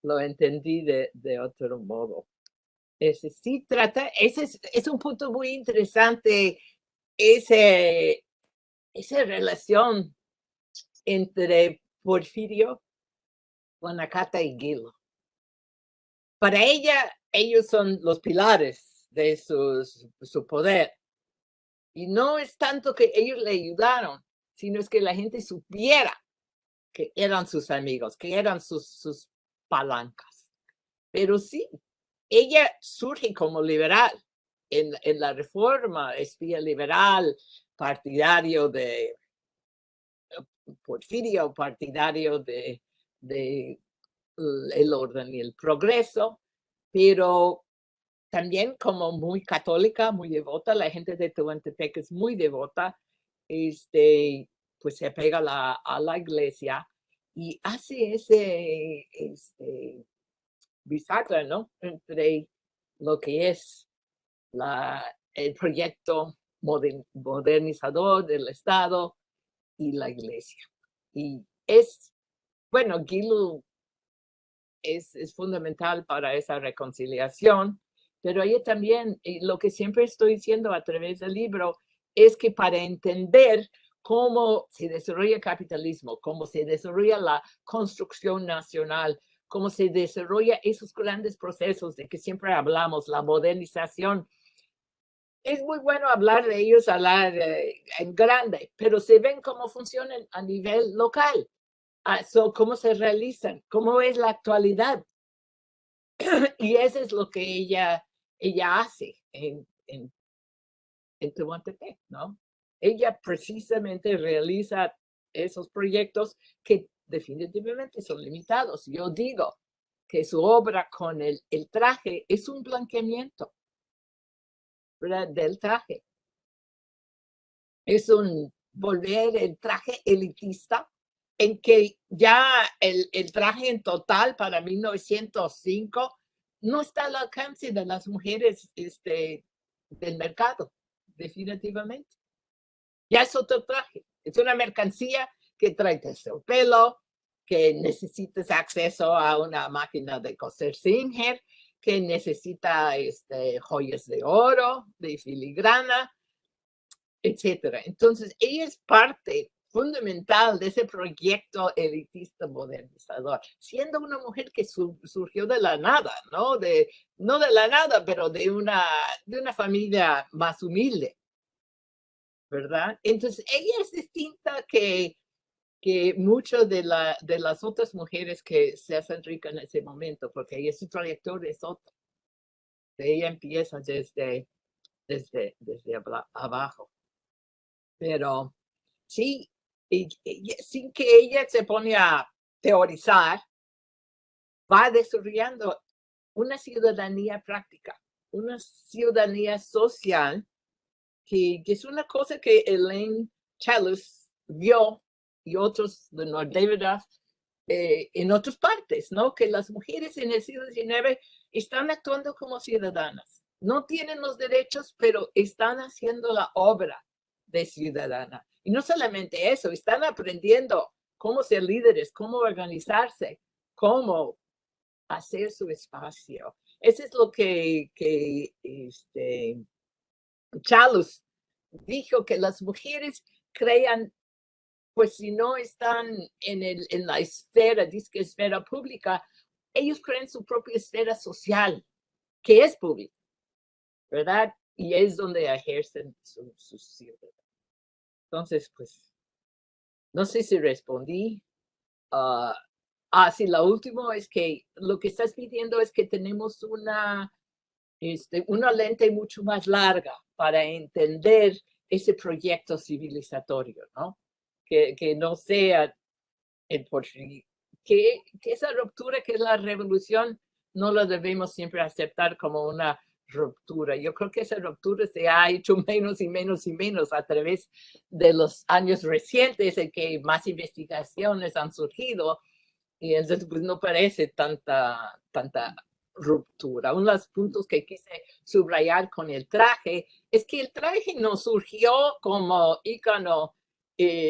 lo entendí de otro modo. Ese sí trata, ese es un punto muy interesante, esa relación entre Porfirio, Guanacaste y Gilo. Para ella, ellos son los pilares de su poder. Y no es tanto que ellos le ayudaron, sino es que la gente supiera que eran sus amigos, que eran sus palancas. Pero sí, ella surge como liberal en la reforma, espía liberal, partidario de Porfirio, partidario de el orden y el progreso, pero también como muy católica, muy devota, la gente de Tehuantepec es muy devota, pues se apega a la iglesia y hace ese bisagra, ¿no? Entre lo que es el proyecto modernizador del Estado y la iglesia. Y bueno, Gilo es fundamental para esa reconciliación, pero ella también, lo que siempre estoy diciendo a través del libro, es que para entender cómo se desarrolla el capitalismo, cómo se desarrolla la construcción nacional, cómo se desarrolla esos grandes procesos de que siempre hablamos, la modernización, es muy bueno hablar de ellos, hablar en grande, pero se ven cómo funcionan a nivel local. Cómo se realizan, cómo es la actualidad. Y eso es lo que ella hace en Tehuantepec, ¿no? Ella precisamente realiza esos proyectos que definitivamente son limitados. Yo digo que su obra con el traje es un blanqueamiento, ¿verdad? Del traje. Es un volver el traje elitista en que ya el traje en total para 1905 no está al alcance de las mujeres del mercado, definitivamente. Ya es otro traje, es una mercancía que trae terciopelo, que necesitas acceso a una máquina de coser Singer, que necesita joyas de oro, de filigrana, etcétera. Entonces, ella es parte fundamental de ese proyecto elitista modernizador, siendo una mujer que surgió de la nada, ¿no? No de la nada, pero de una familia más humilde, ¿verdad? Entonces, ella es distinta que muchas de las otras mujeres que se hacen ricas en ese momento, porque ella, su trayectoria es otra. Ella empieza desde abajo. Pero sí, sin que ella se pone a teorizar, va desarrollando una ciudadanía práctica, una ciudadanía social, que es una cosa que Elaine Challis vio y otros de Nordevera en otras partes, ¿no? Que las mujeres en el siglo XIX están actuando como ciudadanas. No tienen los derechos, pero están haciendo la obra de ciudadana. Y no solamente eso, están aprendiendo cómo ser líderes, cómo organizarse, cómo hacer su espacio. Eso es lo que Challis dijo, que las mujeres crean, pues si no están en la esfera, disque esfera pública, ellos crean su propia esfera social, que es pública, ¿verdad? Y es donde ejercen su ciudadanía. Entonces, pues, No sé si respondí. Sí, lo último es que lo que estás pidiendo es que tenemos una lente mucho más larga para entender ese proyecto civilizatorio, ¿no? Que no sea el portugués. Que esa ruptura que es la revolución no la debemos siempre aceptar como una ruptura. Yo creo que esa ruptura se ha hecho menos y menos y menos a través de los años recientes en que más investigaciones han surgido y entonces pues no parece tanta ruptura. Uno de los puntos que quise subrayar con el traje es que el traje no surgió como ícono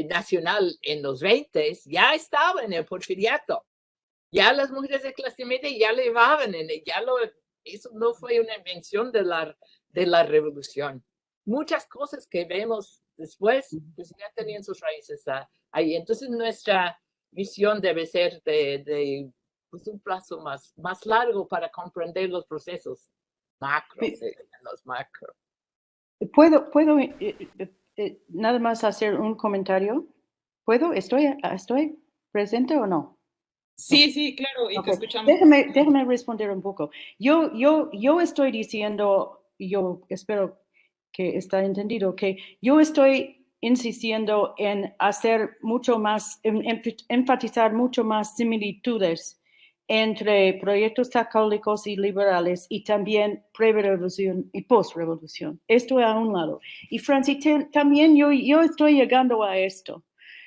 nacional en los 20, ya estaba en el porfiriato. Ya las mujeres de clase media ya le llevaban en él, eso no fue una invención de la revolución. Muchas cosas que vemos después pues ya tenían sus raíces ahí. Entonces nuestra visión debe ser de pues, un plazo más largo para comprender los procesos macros, los macro. ¿Puedo nada más hacer un comentario? ¿Puedo? ¿Estoy presente o no? Sí, sí, claro, y te Okay. escuchamos. Déjame responder un poco. Yo estoy diciendo, yo espero que está entendido, que yo estoy insistiendo en hacer mucho más, enfatizar mucho más similitudes entre proyectos católicos y liberales y también pre-revolución y post-revolución. Esto a un lado. Y Francis, también yo estoy llegando a esto.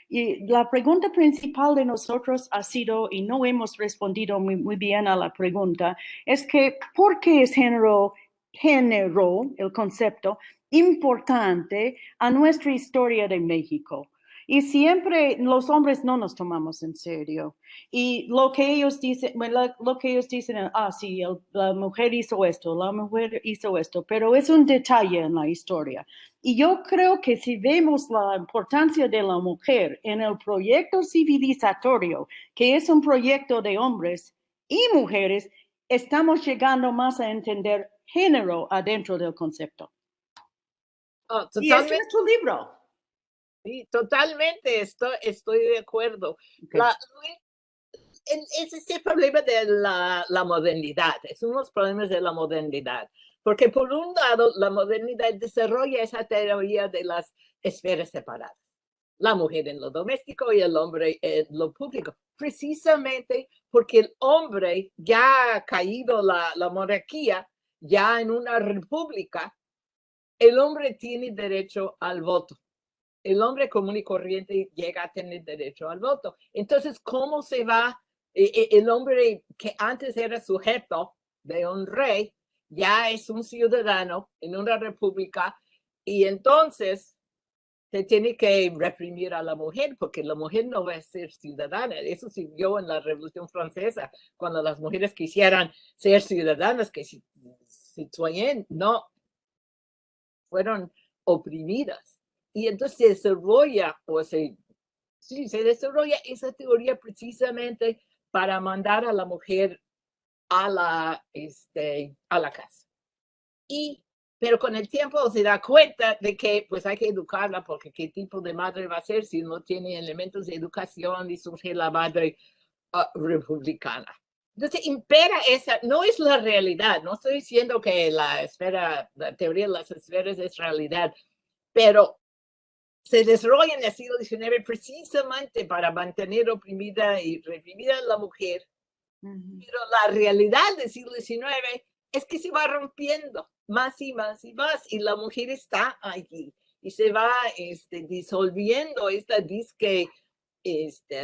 Y la pregunta principal de nosotros ha sido, y no hemos respondido muy bien a la pregunta, es que ¿por qué es género, el concepto, importante a nuestra historia de México? Y siempre los hombres no nos tomamos en serio. Y lo que ellos dicen, sí, la mujer hizo esto, la mujer hizo esto, pero es un detalle en la historia. Y yo creo que si vemos la importancia de la mujer en el proyecto civilizatorio, que es un proyecto de hombres y mujeres, estamos llegando más a entender género adentro del concepto. Y este es tu libro. Sí, totalmente, estoy de acuerdo. Okay. Es este problema de la modernidad, es uno de los problemas de la modernidad, porque por un lado la modernidad desarrolla esa teoría de las esferas separadas, la mujer en lo doméstico y el hombre en lo público, precisamente porque el hombre ya ha caído la monarquía, ya en una república, el hombre tiene derecho al voto. El hombre común y corriente llega a tener derecho al voto. Entonces, ¿cómo se va? El hombre que antes era sujeto de un rey, ya es un ciudadano en una república y entonces se tiene que reprimir a la mujer porque la mujer no va a ser ciudadana. Eso se vio en la Revolución Francesa, cuando las mujeres quisieran ser ciudadanas, que citoyen, no, fueron oprimidas. Y entonces se desarrolla, se desarrolla esa teoría precisamente para mandar a la mujer a la casa. Pero con el tiempo se da cuenta de que pues hay que educarla porque qué tipo de madre va a ser si no tiene elementos de educación y surge la madre republicana. Entonces impera esa, no es la realidad, no estoy diciendo que la teoría de las esferas es realidad, pero se desarrolla en el siglo XIX precisamente para mantener oprimida y reprimida a la mujer. Pero la realidad del siglo XIX es que se va rompiendo más y más y más, y la mujer está allí, y se va disolviendo esta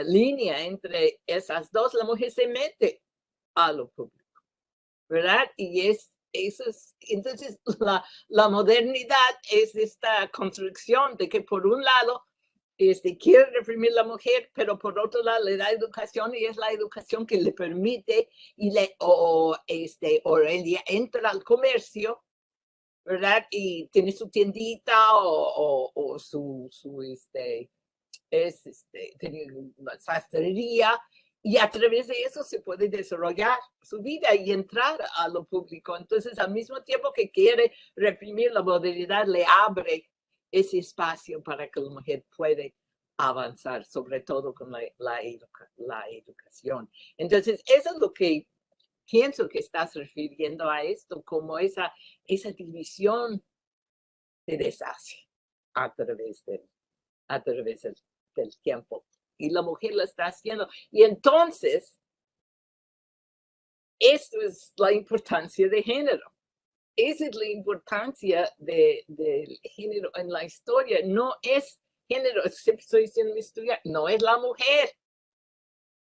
línea entre esas dos. La mujer se mete a lo público, ¿verdad? Y entonces la modernidad es esta construcción de que por un lado quiere reprimir a la mujer, pero por otro lado le da educación y es la educación que le permite ella entra al comercio, ¿verdad? Y tiene su tiendita o tiene una sastrería y a través de eso se puede desarrollar su vida y entrar a lo público. Entonces, al mismo tiempo que quiere reprimir la modernidad, le abre ese espacio para que la mujer puede avanzar, sobre todo con la educación. Entonces, eso es lo que pienso que estás refiriendo a esto, como esa división se deshace a través del tiempo. Y la mujer lo está haciendo. Y entonces, esto es la importancia de género. Esa es la importancia del género en la historia. No es género, siempre estoy diciendo mi historia, no es la mujer.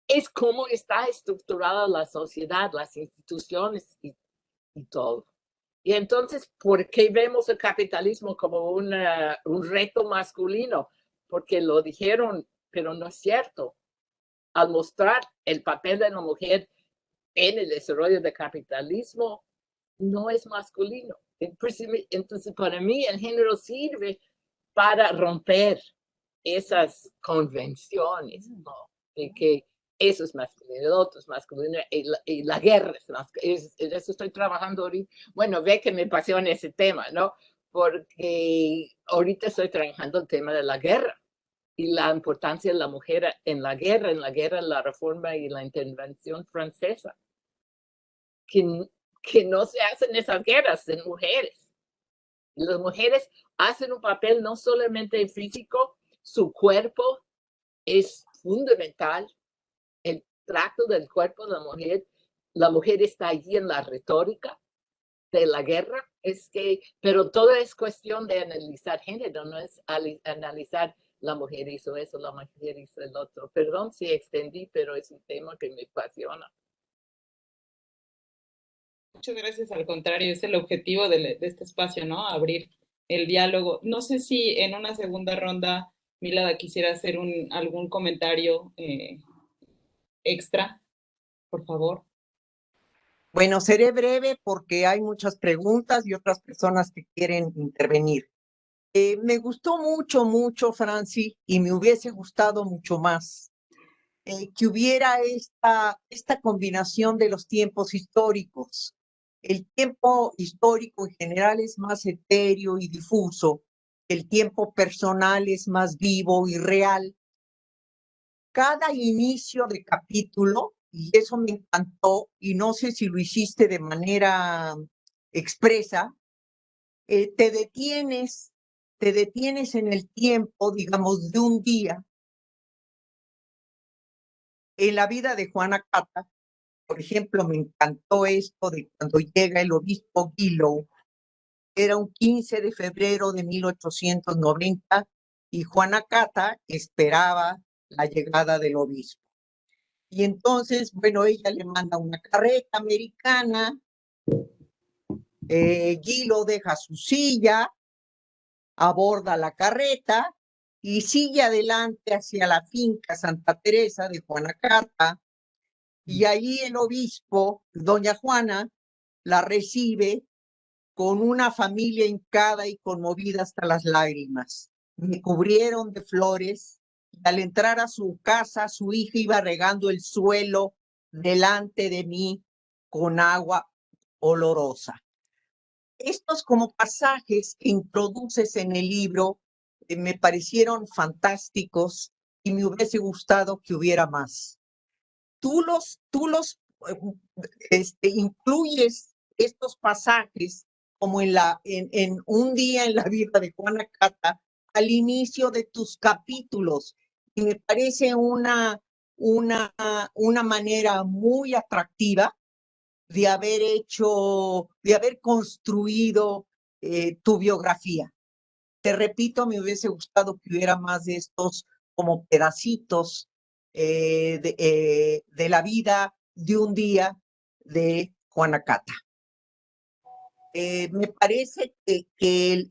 Es cómo está estructurada la sociedad, las instituciones y todo. Y entonces, ¿por qué vemos el capitalismo como un reto masculino? Porque lo dijeron, pero no es cierto. Al mostrar el papel de la mujer en el desarrollo del capitalismo, no es masculino. Entonces, para mí, el género sirve para romper esas convenciones, ¿no? De que eso es masculino, el otro es masculino, y la guerra es masculina. Eso estoy trabajando ahorita. Bueno, ve que me apasiona ese tema, ¿no? Porque ahorita estoy trabajando el tema de la guerra y la importancia de la mujer en la guerra, la reforma y la intervención francesa. Que no se hacen esas guerras en mujeres. Las mujeres hacen un papel no solamente físico, su cuerpo es fundamental, el trato del cuerpo de la mujer está allí en la retórica de la guerra, pero todo es cuestión de analizar género, no es analizar la mujer hizo eso, la mujer hizo el otro. Perdón si extendí, pero es un tema que me apasiona. Muchas gracias, al contrario, es el objetivo de este espacio, ¿no? Abrir el diálogo. No sé si en una segunda ronda Milada quisiera hacer algún comentario extra, por favor. Bueno, seré breve porque hay muchas preguntas y otras personas que quieren intervenir. Me gustó mucho, Franci, y me hubiese gustado mucho más que hubiera esta combinación de los tiempos históricos. El tiempo histórico en general es más etéreo y difuso. El tiempo personal es más vivo y real. Cada inicio de capítulo, y eso me encantó, y no sé si lo hiciste de manera expresa, te detienes en el tiempo, digamos, de un día en la vida de Juana Cata. Por ejemplo, me encantó esto de cuando llega el obispo Guilo, era un 15 de febrero de 1890 y Juana Cata esperaba la llegada del obispo. Y entonces, bueno, ella le manda una carreta americana, Guilo deja su silla, aborda la carreta y sigue adelante hacia la finca Santa Teresa de Juana Cata, y allí el obispo, doña Juana, la recibe con una familia hincada y conmovida hasta las lágrimas. Me cubrieron de flores y al entrar a su casa, su hija iba regando el suelo delante de mí con agua olorosa. Estos como pasajes que introduces en el libro me parecieron fantásticos y me hubiese gustado que hubiera más. Tú los incluyes estos pasajes como en un día en la vida de Juana Cata al inicio de tus capítulos, y me parece una manera muy atractiva de haber construido tu biografía. Te repito, me hubiese gustado que hubiera más de estos como pedacitos de la vida de un día de Juana Cata. Me parece que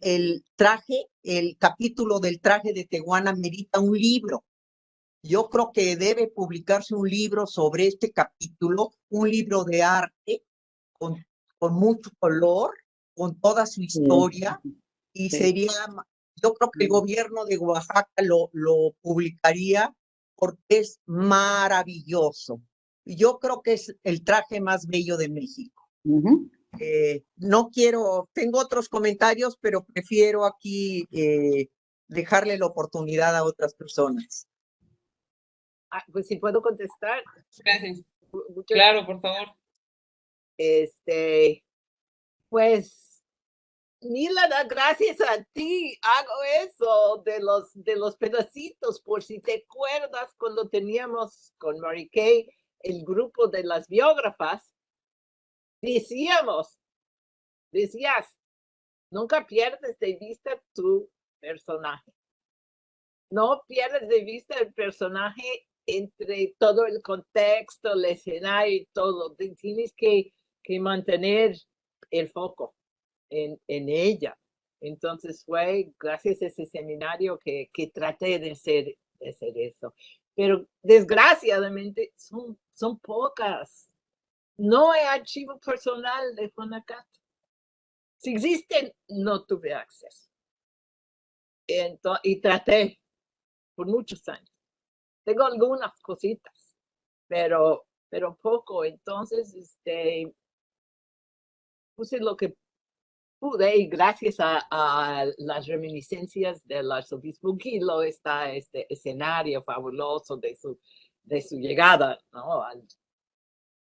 el capítulo del traje de Tehuana merita un libro. Yo creo que debe publicarse un libro sobre este capítulo, un libro de arte con mucho color, con toda su historia, y yo creo que el gobierno de Oaxaca lo publicaría porque es maravilloso. Yo creo que es el traje más bello de México. No tengo otros comentarios, pero prefiero aquí dejarle la oportunidad a otras personas. Pues si puedo contestar. Gracias. Muchas Claro, por favor. Pues, Milada, gracias a ti hago eso de los pedacitos, por si te acuerdas cuando teníamos con Mary Kay el grupo de las biógrafas, decías, nunca pierdes de vista tu personaje. No pierdes de vista el personaje entre todo el contexto, el escenario y todo. Tienes que mantener el foco en ella. Entonces fue gracias a ese seminario que traté de hacer eso. Pero desgraciadamente son pocas. No hay archivo personal de Juana Cata. Si existen, no tuve acceso. Y traté por muchos años. Tengo algunas cositas, pero poco. Entonces, puse lo que pude y gracias a las reminiscencias del arzobispo Guilo está este escenario fabuloso de su llegada, ¿no?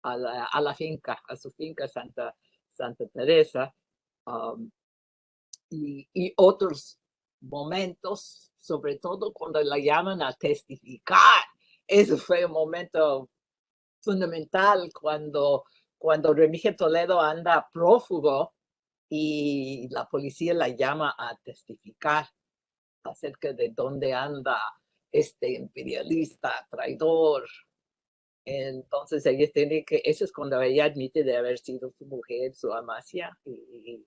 a la finca, a su finca Santa Teresa, y otros momentos, sobre todo cuando la llaman a testificar. Eso fue un momento fundamental cuando Remigio Toledo anda prófugo y la policía la llama a testificar acerca de dónde anda este imperialista, traidor. Entonces ella tiene que, eso es cuando ella admite de haber sido su mujer, su amacia, y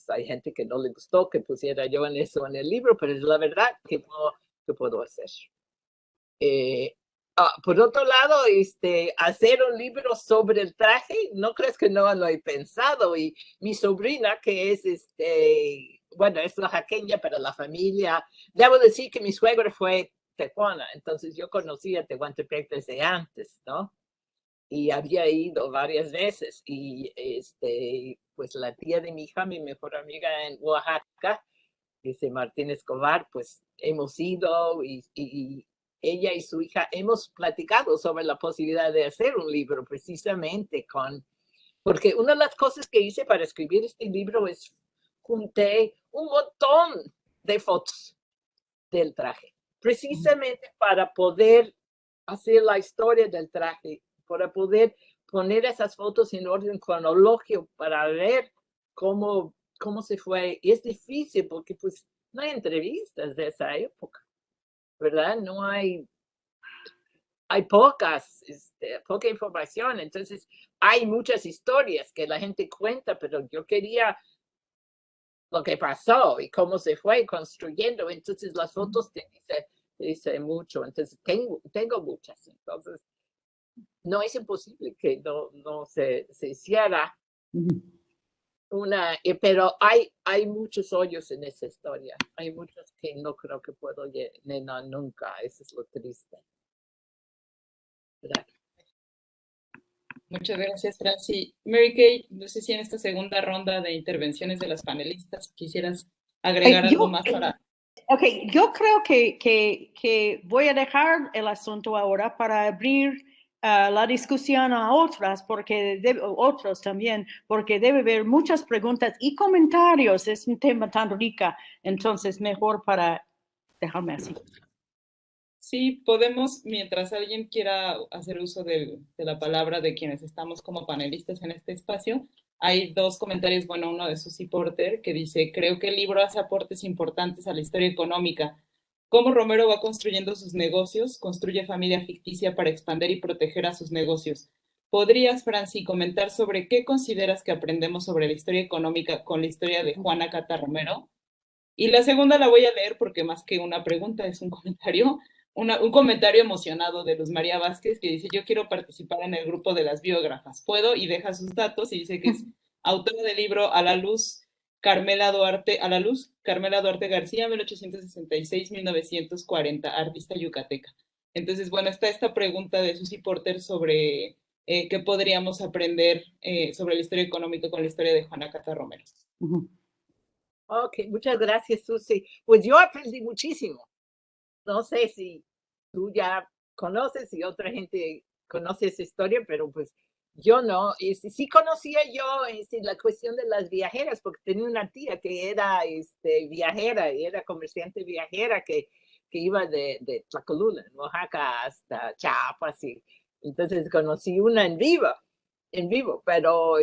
hay gente que no le gustó que pusiera yo en eso en el libro, pero es la verdad que puedo hacer. Por otro lado, hacer un libro sobre el traje, no crees que no lo he pensado. Y mi sobrina, que es, bueno, es oaxaqueña, pero la familia, debo decir que mi suegra fue tecuana, entonces yo conocía Tehuantepec desde antes, ¿no? Y había ido varias veces. Y, pues la tía de mi hija, mi mejor amiga en Oaxaca, dice Martín Escobar, pues hemos ido y ella y su hija hemos platicado sobre la posibilidad de hacer un libro precisamente porque una de las cosas que hice para escribir este libro es junté un montón de fotos del traje, precisamente para poder hacer la historia del traje, para poder poner esas fotos en orden cronológico para ver cómo se fue. Y es difícil porque pues no hay entrevistas de esa época, ¿verdad? No hay poca información, entonces hay muchas historias que la gente cuenta, pero yo quería lo que pasó y cómo se fue construyendo, entonces las fotos te dicen mucho, entonces tengo muchas, entonces no es imposible que no se hiciera una, pero hay muchos hoyos en esa historia, hay muchos que no creo que puedo llenar nunca, eso es lo triste. ¿Verdad? Muchas gracias, Franci. Mary Kay, no sé si en esta segunda ronda de intervenciones de las panelistas quisieras agregar algo más para... Ok, yo creo que voy a dejar el asunto ahora para abrir la discusión a otros también, porque debe haber muchas preguntas y comentarios. Es un tema tan rica, entonces mejor para dejarme así. Sí, podemos, mientras alguien quiera hacer uso de la palabra de quienes estamos como panelistas en este espacio, hay dos comentarios, bueno, uno de Susie Porter que dice, creo que el libro hace aportes importantes a la historia económica. Cómo Romero va construyendo sus negocios, construye familia ficticia para expandir y proteger a sus negocios. ¿Podrías, Franci, comentar sobre qué consideras que aprendemos sobre la historia económica con la historia de Juana Cata Romero? Y la segunda la voy a leer porque más que una pregunta es un comentario, un comentario emocionado de Luz María Vázquez que dice, yo quiero participar en el grupo de las biógrafas, ¿puedo? Y deja sus datos y dice que es autora del libro A la Luz, Carmela Duarte García, 1866-1940, artista yucateca. Entonces, bueno, está esta pregunta de Susie Porter sobre qué podríamos aprender sobre la historia económica con la historia de Juana Cata Romero. Ok, muchas gracias, Susi. Pues yo aprendí muchísimo. No sé si tú ya conoces y otra gente conoce esa historia, pero pues yo no. Y sí conocía yo la cuestión de las viajeras, porque tenía una tía que era viajera y era comerciante viajera que iba de Tlacolula, en Oaxaca, hasta Chiapas. Y entonces conocí una en vivo, pero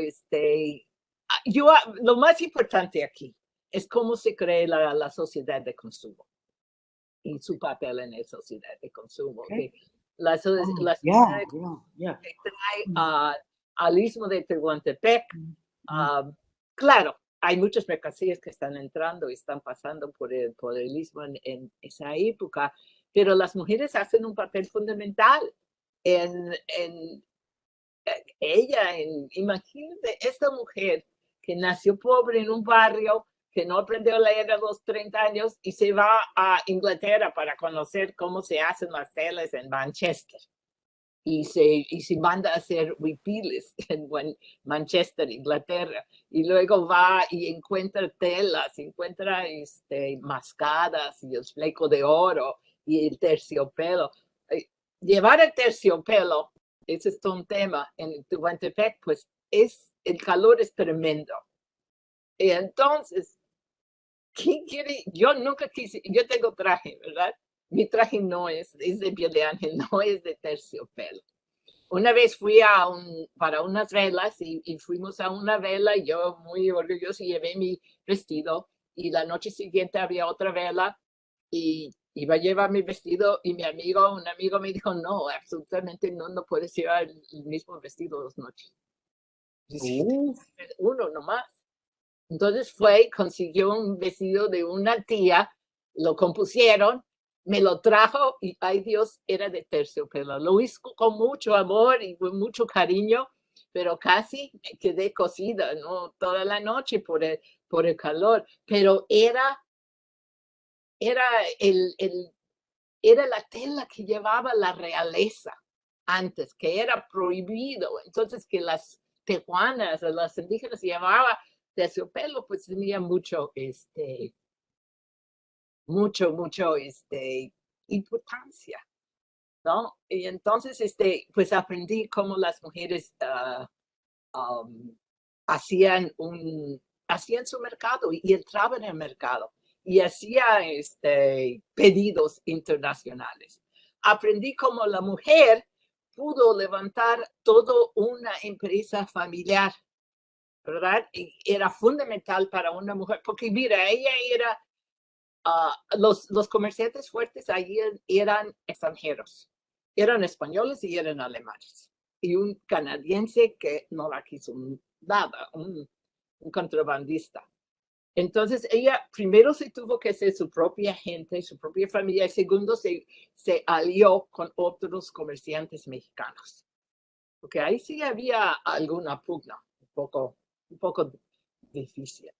lo más importante aquí es cómo se cree la sociedad de consumo y su papel en la sociedad de consumo. Okay. Que la sociedad Yeah, que trae al istmo de Tehuantepec, claro, hay muchas mercancías que están entrando y están pasando por el istmo en esa época, pero las mujeres hacen un papel fundamental en imagínate, esta mujer que nació pobre en un barrio, que no aprendió a leer a los 30 años y se va a Inglaterra para conocer cómo se hacen las telas en Manchester. Y se manda a hacer huipiles en Manchester, Inglaterra. Y luego va y encuentra telas, encuentra mascadas y el fleco de oro y el terciopelo. Llevar el terciopelo, ese es un tema en Tehuantepec, pues el calor es tremendo. Y entonces, ¿quién quiere? Yo nunca quise, yo tengo traje, ¿verdad? Mi traje no es de piel de ángel, no es de terciopelo. Una vez fui para unas velas y fuimos a una vela y yo muy orgullosa llevé mi vestido y la noche siguiente había otra vela y iba a llevar mi vestido y un amigo me dijo, no, absolutamente no puedes llevar el mismo vestido 2 noches. Uno nomás. Entonces fue, consiguió un vestido de una tía, lo compusieron, me lo trajo y, ay Dios, era de terciopelo. Lo hizo con mucho amor y con mucho cariño, pero casi me quedé cocida, ¿no? Toda la noche por el calor. Pero era, era la tela que llevaba la realeza antes, que era prohibido. Entonces que las tehuanas, las indígenas llevaban terciopelo, pues tenía mucho importancia, ¿no? Y entonces, pues aprendí cómo las mujeres hacían su mercado y entraban en el mercado y hacía pedidos internacionales. Aprendí cómo la mujer pudo levantar toda una empresa familiar, ¿verdad? Y era fundamental para una mujer, porque mira, ella era los comerciantes fuertes allí eran extranjeros, eran españoles y eran alemanes. Y un canadiense que no la quiso nada, un contrabandista. Entonces ella primero se tuvo que hacer su propia gente, su propia familia, y segundo se alió con otros comerciantes mexicanos. Porque ahí sí había alguna pugna, un poco difícil.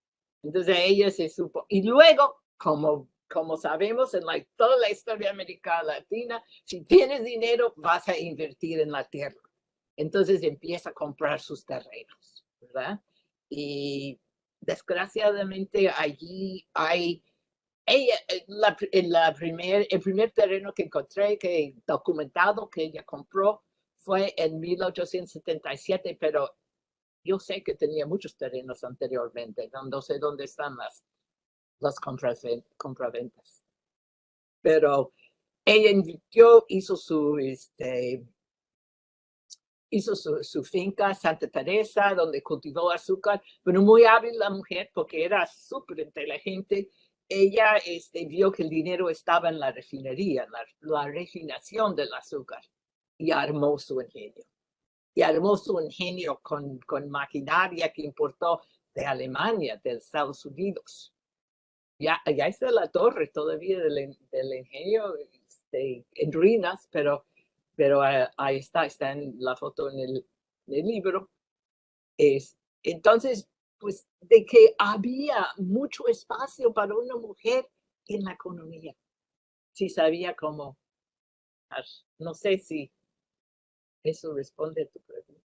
Entonces ella se supo. Y luego, como sabemos en toda la historia americana latina, si tienes dinero, vas a invertir en la tierra. Entonces empieza a comprar sus terrenos, ¿verdad? Y desgraciadamente allí hay ella, el primer terreno que encontré, que documentado que ella compró, fue en 1877, pero yo sé que tenía muchos terrenos anteriormente, no sé dónde están las compraventas. Pero ella invirtió, hizo su finca Santa Teresa, donde cultivó azúcar, pero muy hábil la mujer porque era súper inteligente. Ella vio que el dinero estaba en la refinería, la refinación del azúcar, y armó su ingenio. Y armó su ingenio con maquinaria que importó de Alemania, de Estados Unidos. Ya está la torre todavía del ingenio en ruinas, pero ahí está en la foto en el libro. Entonces, pues de que había mucho espacio para una mujer en la economía, si sabía cómo. No sé si eso responde a tu pregunta.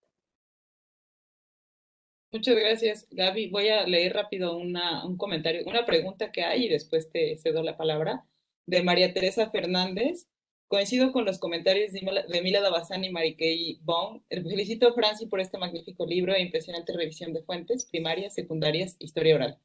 Muchas gracias, Gaby. Voy a leer rápido un comentario, una pregunta que hay y después te cedo la palabra. De María Teresa Fernández. Coincido con los comentarios de Milada Bazán y Marikei Bong. Felicito a Franci por este magnífico libro e impresionante revisión de fuentes, primarias, secundarias, historia oral.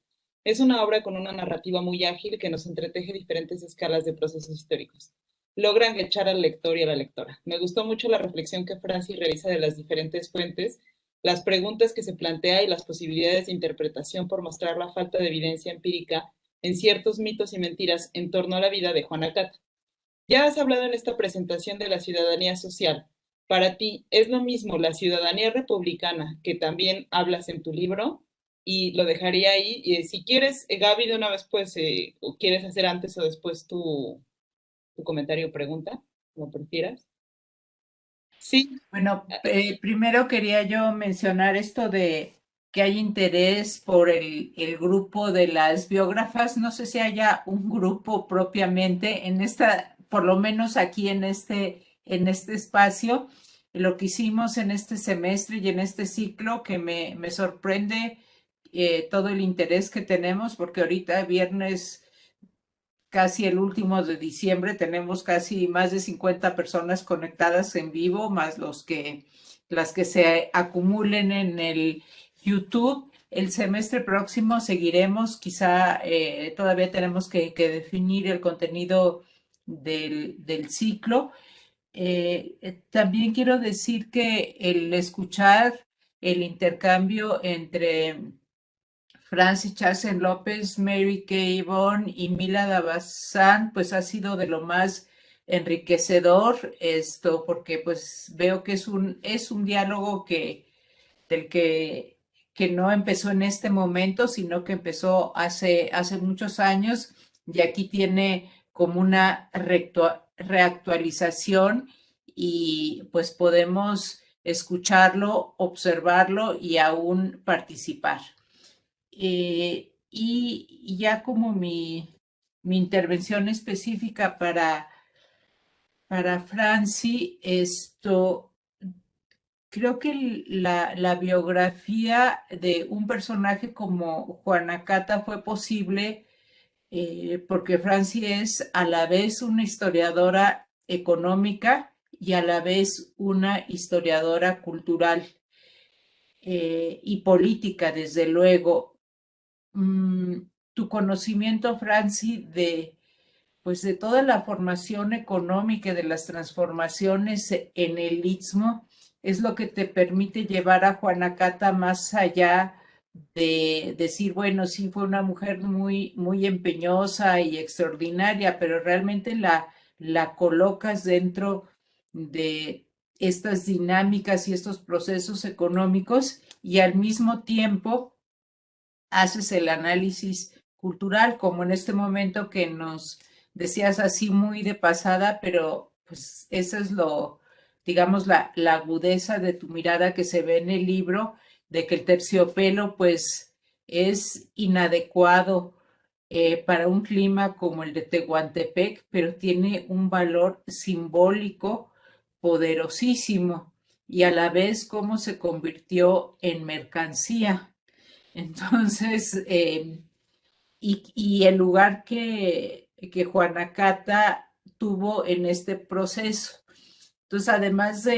Es una obra con una narrativa muy ágil que nos entreteje diferentes escalas de procesos históricos. Logra enganchar al lector y a la lectora. Me gustó mucho la reflexión que Franci realiza de las diferentes fuentes, las preguntas que se plantea y las posibilidades de interpretación por mostrar la falta de evidencia empírica en ciertos mitos y mentiras en torno a la vida de Juana Cata. Ya has hablado en esta presentación de la ciudadanía social. Para ti, ¿es lo mismo la ciudadanía republicana que también hablas en tu libro? Y lo dejaría ahí. Si quieres, Gaby, de una vez, pues, o quieres hacer antes o después tu comentario o pregunta, como prefieras. Sí. Bueno, primero quería yo mencionar esto de que hay interés por el grupo de las biógrafas. No sé si haya un grupo propiamente en esta, por lo menos aquí en este espacio. Lo que hicimos en este semestre y en este ciclo, que me sorprende todo el interés que tenemos, porque ahorita viernes casi el último de diciembre, tenemos casi más de 50 personas conectadas en vivo, más las que se acumulen en el YouTube. El semestre próximo seguiremos, quizá todavía tenemos que definir el contenido del ciclo. También quiero decir que el escuchar el intercambio entre Francis Chasen López, Mary Kay Vaughan y Mila Dabazán, pues ha sido de lo más enriquecedor esto, porque pues veo que es un diálogo del que no empezó en este momento, sino que empezó hace muchos años y aquí tiene como una reactualización y pues podemos escucharlo, observarlo y aún participar. Y ya como mi intervención específica para Franci, creo que la biografía de un personaje como Juana Cata fue posible porque Franci es a la vez una historiadora económica y a la vez una historiadora cultural y política, desde luego. Tu conocimiento, Franci, pues de toda la formación económica y de las transformaciones en el Istmo es lo que te permite llevar a Juana Cata más allá de decir, bueno, sí fue una mujer muy, muy empeñosa y extraordinaria, pero realmente la colocas dentro de estas dinámicas y estos procesos económicos y al mismo tiempo haces el análisis cultural, como en este momento que nos decías así muy de pasada, pero pues eso es digamos, la agudeza de tu mirada que se ve en el libro, de que el terciopelo pues es inadecuado para un clima como el de Tehuantepec, pero tiene un valor simbólico poderosísimo y a la vez cómo se convirtió en mercancía. Entonces, y el lugar que Juana Cata tuvo en este proceso. Entonces, además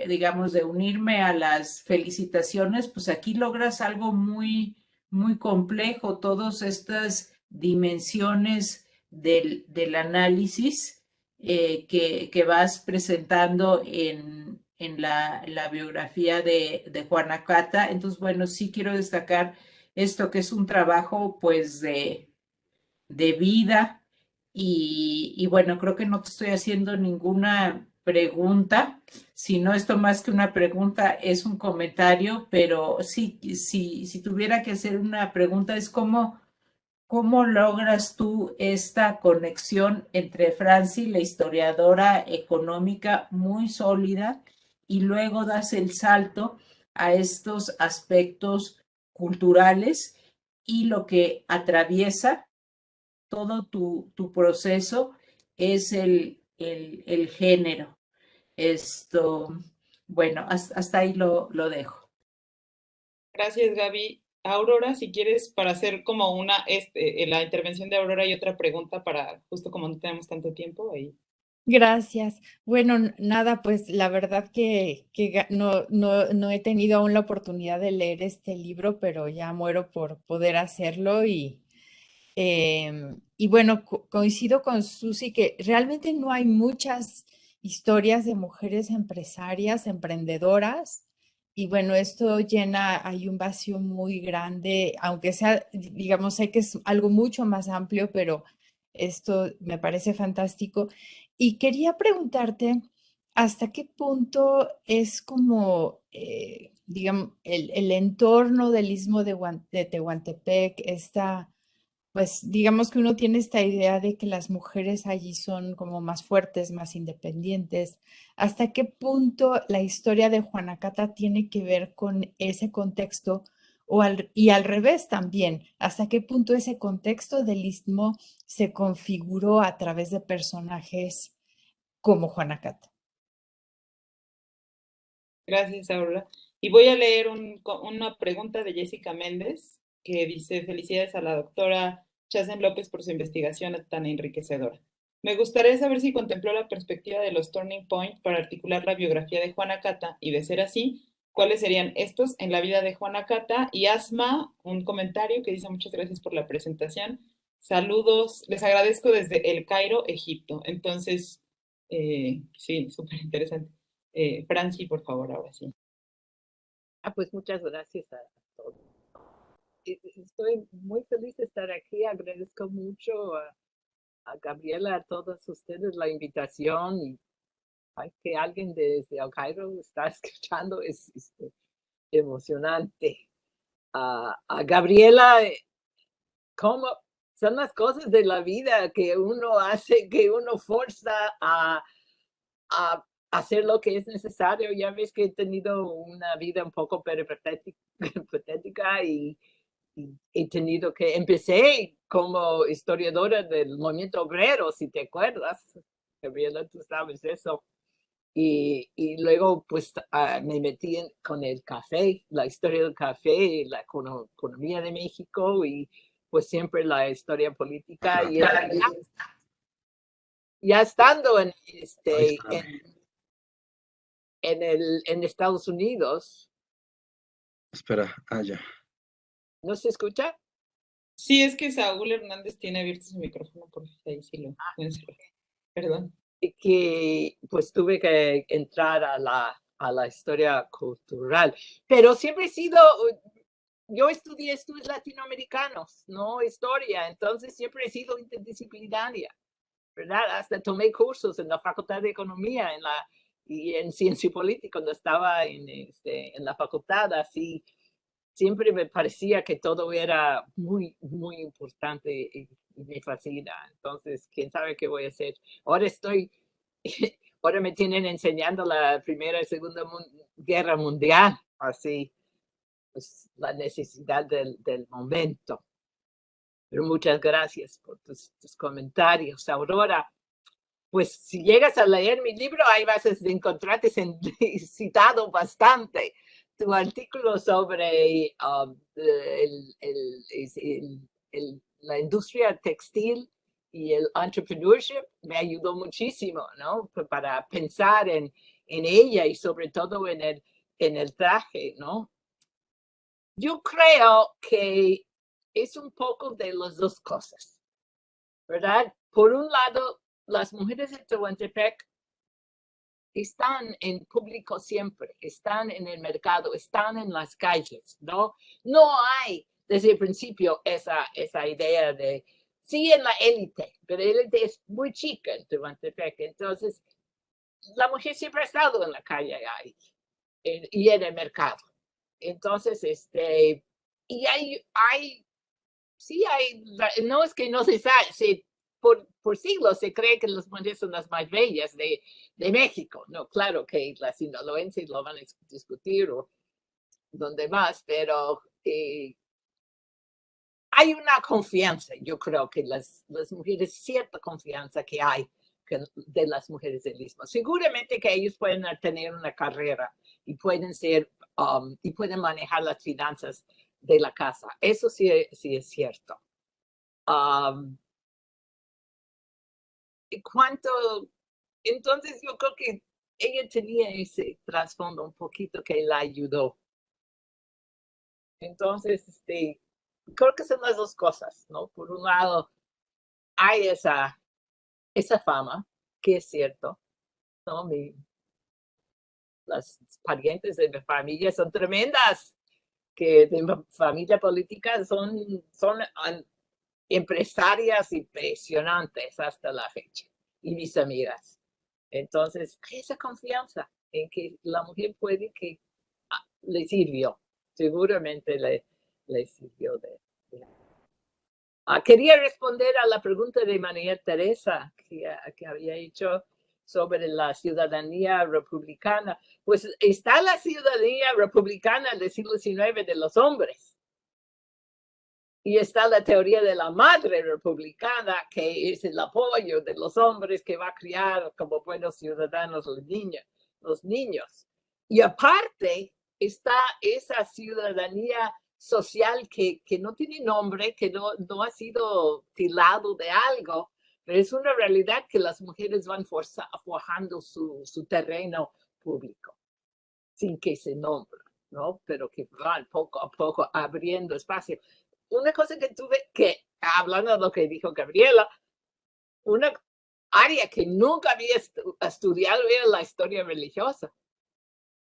digamos, de unirme a las felicitaciones, pues aquí logras algo muy, muy complejo, todas estas dimensiones del análisis que vas presentando en la biografía de Juana Cata. Entonces, bueno, sí quiero destacar esto que es un trabajo pues de vida y bueno, creo que no te estoy haciendo ninguna pregunta, sino esto más que una pregunta es un comentario, pero sí, si tuviera que hacer una pregunta es ¿cómo logras tú esta conexión entre Franci, la historiadora económica muy sólida, y luego das el salto a estos aspectos culturales y lo que atraviesa todo tu proceso es el género? Bueno, hasta ahí lo dejo. Gracias, Gaby. Aurora, si quieres, para hacer como la intervención de Aurora y otra pregunta para, justo como no tenemos tanto tiempo, ahí. Gracias. Bueno, nada, pues la verdad que no he tenido aún la oportunidad de leer este libro, pero ya muero por poder hacerlo y bueno, coincido con Susi que realmente no hay muchas historias de mujeres empresarias, emprendedoras. Y bueno, esto llena, hay un vacío muy grande, aunque sea, digamos, sé que es algo mucho más amplio, pero esto me parece fantástico. Y quería preguntarte, ¿hasta qué punto es como, digamos, el entorno del istmo de Tehuantepec, pues digamos que uno tiene esta idea de que las mujeres allí son como más fuertes, más independientes. ¿Hasta qué punto la historia de Juana Cata tiene que ver con ese contexto y al revés también? ¿Hasta qué punto ese contexto del istmo se configuró a través de personajes como Juana Cata? Gracias, Aurora. Y voy a leer una pregunta de Jessica Méndez, que dice, felicidades a la doctora Chasen López por su investigación tan enriquecedora. Me gustaría saber si contempló la perspectiva de los turning point para articular la biografía de Juana Cata y, de ser así, cuáles serían estos en la vida de Juana Cata. Y Asma, un comentario que dice muchas gracias por la presentación. Saludos, les agradezco desde El Cairo, Egipto. Entonces, sí, súper interesante. Franci, por favor, ahora sí. Pues muchas gracias a todos. Estoy muy feliz de estar aquí. Agradezco mucho a Gabriela, a todos ustedes la invitación y que alguien desde El Cairo está escuchando es emocionante. A Gabriela, ¿cómo son las cosas de la vida que uno hace, que uno forza a hacer lo que es necesario? Ya ves que he tenido una vida un poco patética y he tenido que, empecé como historiadora del movimiento obrero, si te acuerdas, Gabriela, tú sabes eso. Y luego pues me metí con el café, la historia del café, la economía de México y pues siempre la historia política. Y ya estando en Estados Unidos. Espera, ya. ¿No se escucha? Sí, es que Saúl Hernández tiene abierto su micrófono, por ahí sí lo pueden cerrar. Perdón. Que pues tuve que entrar a la historia cultural, pero siempre he sido, yo estudié estudios latinoamericanos, no historia, entonces siempre he sido interdisciplinaria, ¿verdad? Hasta tomé cursos en la Facultad de Economía y en Ciencia Política cuando estaba en la facultad, así siempre me parecía que todo era muy, muy importante y me fascina. Entonces, quién sabe qué voy a hacer. Ahora me tienen enseñando la Primera y Segunda Guerra Mundial, así, pues la necesidad del momento. Pero muchas gracias por tus comentarios, Aurora. Pues si llegas a leer mi libro, ahí vas a encontrarte citado bastante. Tu artículo sobre la industria textil y el entrepreneurship me ayudó muchísimo, ¿no? Para pensar en ella y sobre todo en el traje, ¿no? Yo creo que es un poco de las dos cosas, ¿verdad? Por un lado, las mujeres de Tehuantepec están en público siempre, están en el mercado, están en las calles, ¿no? No hay desde el principio esa idea de, sí, en la élite, pero la élite es muy chica en Tehuantepec, entonces la mujer siempre ha estado en la calle ahí, y en el mercado. Entonces, y sí hay, no es que no se sabe, por siglos se cree que las mujeres son las más bellas de México. No, claro que las sinaloenses lo van a discutir o donde más, pero hay una confianza, yo creo que las mujeres, cierta confianza que hay de las mujeres del Istmo. Seguramente que ellos pueden tener una carrera y pueden ser y pueden manejar las finanzas de la casa. Eso sí es cierto. Entonces yo creo que ella tenía ese trasfondo un poquito que la ayudó. Entonces, creo que son las dos cosas, ¿no? Por un lado, hay esa fama, que es cierto, ¿no? Las parientes de mi familia son tremendas, que de mi familia política son empresarias impresionantes hasta la fecha, y mis amigas. Entonces, hay esa confianza en que la mujer puede que le sirvió, seguramente le sirvió quería responder a la pregunta de María Teresa que había hecho sobre la ciudadanía republicana. Pues está la ciudadanía republicana del siglo XIX de los hombres. Y está la teoría de la madre republicana, que es el apoyo de los hombres que va a criar como buenos ciudadanos los niños. Y aparte está esa ciudadanía social que no tiene nombre, que no ha sido tildado de algo, pero es una realidad que las mujeres van forjando su terreno público, sin que se nombre, ¿no? Pero que van poco a poco abriendo espacio. Una cosa que hablando de lo que dijo Gabriela, una área que nunca había estudiado era la historia religiosa.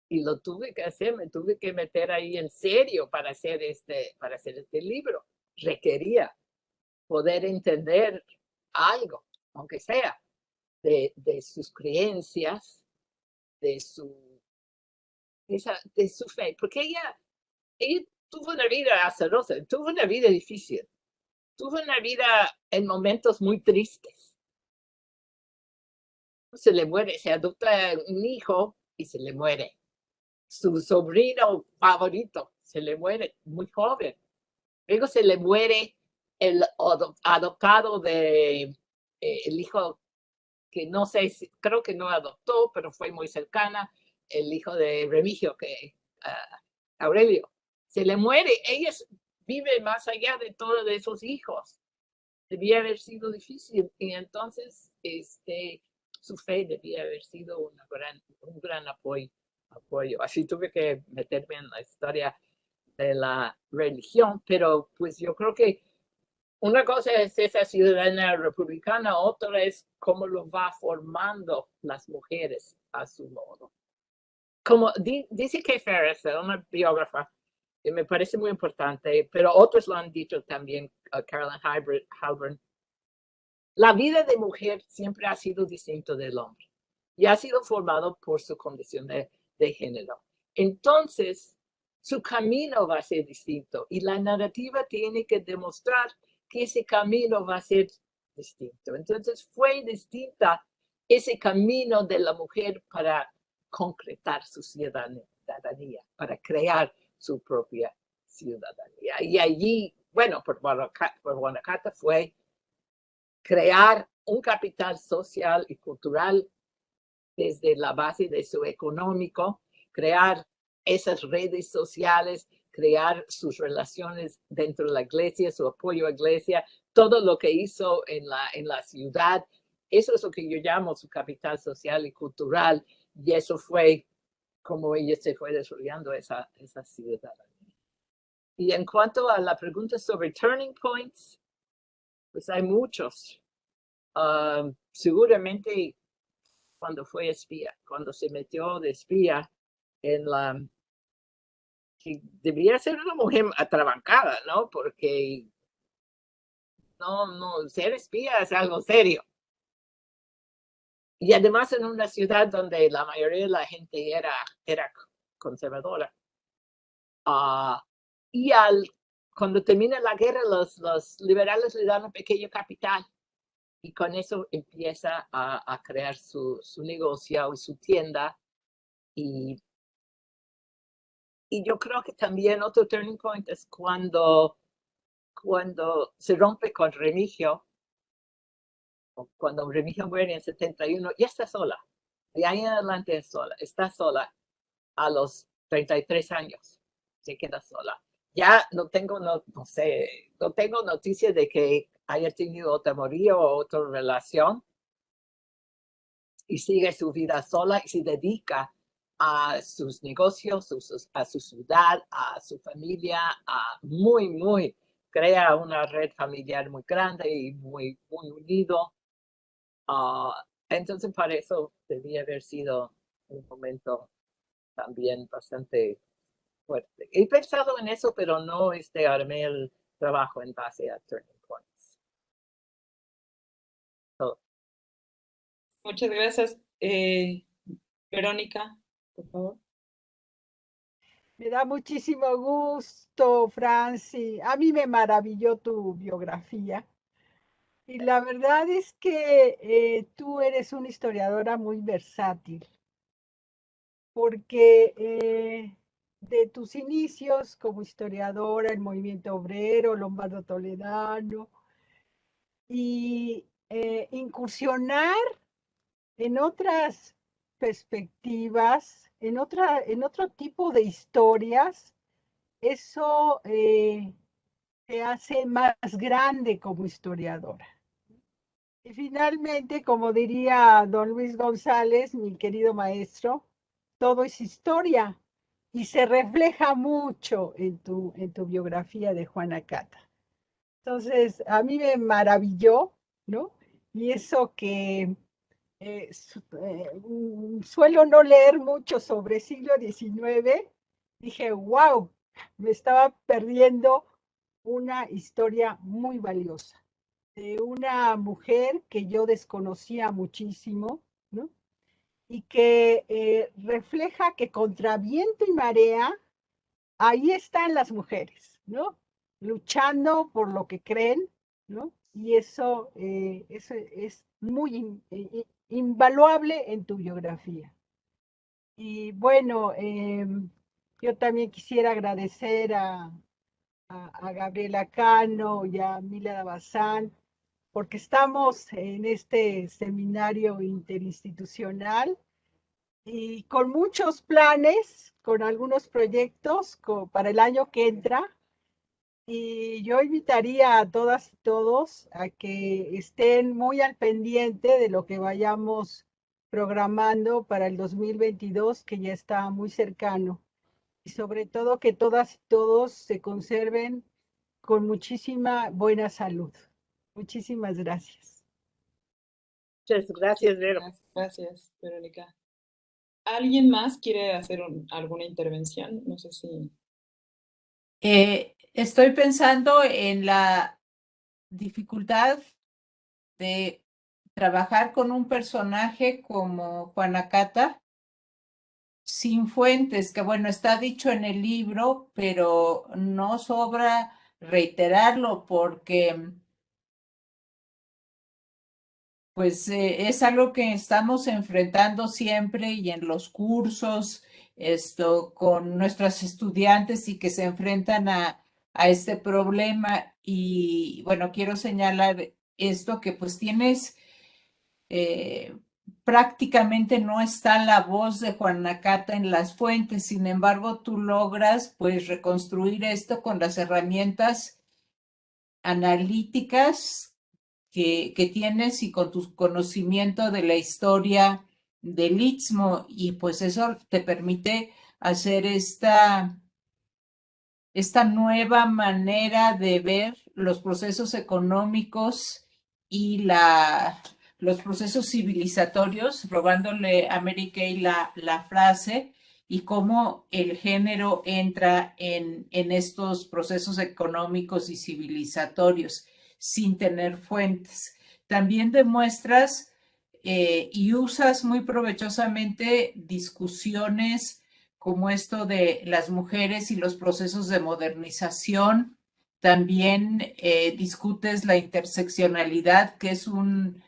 Y lo tuve que hacer, me tuve que meter ahí en serio para hacer este libro. Requería poder entender algo, aunque sea, de sus creencias, de su fe. Porque ella tuvo una vida azarosa, tuvo una vida difícil, tuvo una vida en momentos muy tristes. Se le muere, se adopta un hijo y se le muere. Su sobrino favorito se le muere muy joven. Luego se le muere el adoptado el hijo que no sé, creo que no adoptó, pero fue muy cercana, el hijo de Remigio, Aurelio. Se le muere. Ella vive más allá de todos esos hijos. Debía haber sido difícil y entonces su fe debía haber sido un gran apoyo. Así tuve que meterme en la historia de la religión, pero pues yo creo que una cosa es esa ciudadanía republicana, otra es cómo lo va formando las mujeres a su modo. Como dice Kay Ferris, una biógrafa, que me parece muy importante, pero otros lo han dicho también, Carolyn Halburn, la vida de mujer siempre ha sido distinto del hombre y ha sido formado por su condición de género. Entonces, su camino va a ser distinto y la narrativa tiene que demostrar que ese camino va a ser distinto. Entonces, fue distinta ese camino de la mujer para concretar su ciudadanía, para crear su propia ciudadanía. Y allí, bueno, por Guanacaste fue crear un capital social y cultural desde la base de su económico, crear esas redes sociales, crear sus relaciones dentro de la iglesia, su apoyo a la iglesia, todo lo que hizo en la ciudad. Eso es lo que yo llamo su capital social y cultural, y eso fue como ella se fue desarrollando esa ciudadanía. Y en cuanto a la pregunta sobre turning points, pues hay muchos. Seguramente cuando fue espía, cuando se metió de espía que debería ser una mujer atrabancada, ¿no? Porque no, ser espía es algo serio. Y además en una ciudad donde la mayoría de la gente era conservadora. Y cuando termina la guerra, los liberales le dan un pequeño capital. Y con eso empieza a crear su negocio y su tienda. Y yo creo que también otro turning point es cuando se rompe con Remigio, o cuando Remigio muere en 71, ya está sola. De ahí en adelante está sola. A los 33 años, se queda sola. Ya no tengo, no sé, no tengo noticias de que haya tenido otra amorío o otra relación. Y sigue su vida sola y se dedica a sus negocios, a su ciudad, a su familia, crea una red familiar muy grande y muy unido. Entonces, para eso debía haber sido un momento también bastante fuerte. He pensado en eso, pero no armé el trabajo en base a Turning Points. Muchas gracias. Verónica, por favor. Me da muchísimo gusto, Franci. A mí me maravilló tu biografía. Y la verdad es que tú eres una historiadora muy versátil, porque de tus inicios como historiadora, el movimiento obrero, Lombardo Toledano, y incursionar en otras perspectivas, en otro tipo de historias, eso te hace más grande como historiadora. Y finalmente, como diría don Luis González, mi querido maestro, todo es historia y se refleja mucho en tu biografía de Juana Cata. Entonces, a mí me maravilló, ¿no? Y eso que suelo no leer mucho sobre siglo XIX, dije, wow, me estaba perdiendo una historia muy valiosa de una mujer que yo desconocía muchísimo, ¿no? Y que refleja que contra viento y marea, ahí están las mujeres, ¿no? Luchando por lo que creen, ¿no? Y eso es muy invaluable en tu biografía. Y bueno, yo también quisiera agradecer a Gabriela Cano y a Mila Bazán, porque estamos en este seminario interinstitucional y con muchos planes, con algunos proyectos para el año que entra. Y yo invitaría a todas y todos a que estén muy al pendiente de lo que vayamos programando para el 2022, que ya está muy cercano. Y sobre todo que todas y todos se conserven con muchísima buena salud. Muchísimas gracias. Muchas gracias, Vero. Gracias, Verónica. ¿Alguien más quiere hacer alguna intervención? No sé si... Estoy pensando en la dificultad de trabajar con un personaje como Juana Cata sin fuentes, que bueno, está dicho en el libro, pero no sobra reiterarlo porque pues es algo que estamos enfrentando siempre y en los cursos, con nuestros estudiantes y que se enfrentan a este problema. Y bueno, quiero señalar esto, que pues tienes, prácticamente no está la voz de Juana Cata en las fuentes, sin embargo, tú logras pues reconstruir esto con las herramientas analíticas que tienes y con tu conocimiento de la historia del Istmo, y pues eso te permite hacer esta nueva manera de ver los procesos económicos y los procesos civilizatorios, robándole a Mary Kay la frase, y cómo el género entra en estos procesos económicos y civilizatorios sin tener fuentes. También demuestras y usas muy provechosamente discusiones como esto de las mujeres y los procesos de modernización. También discutes la interseccionalidad, que es un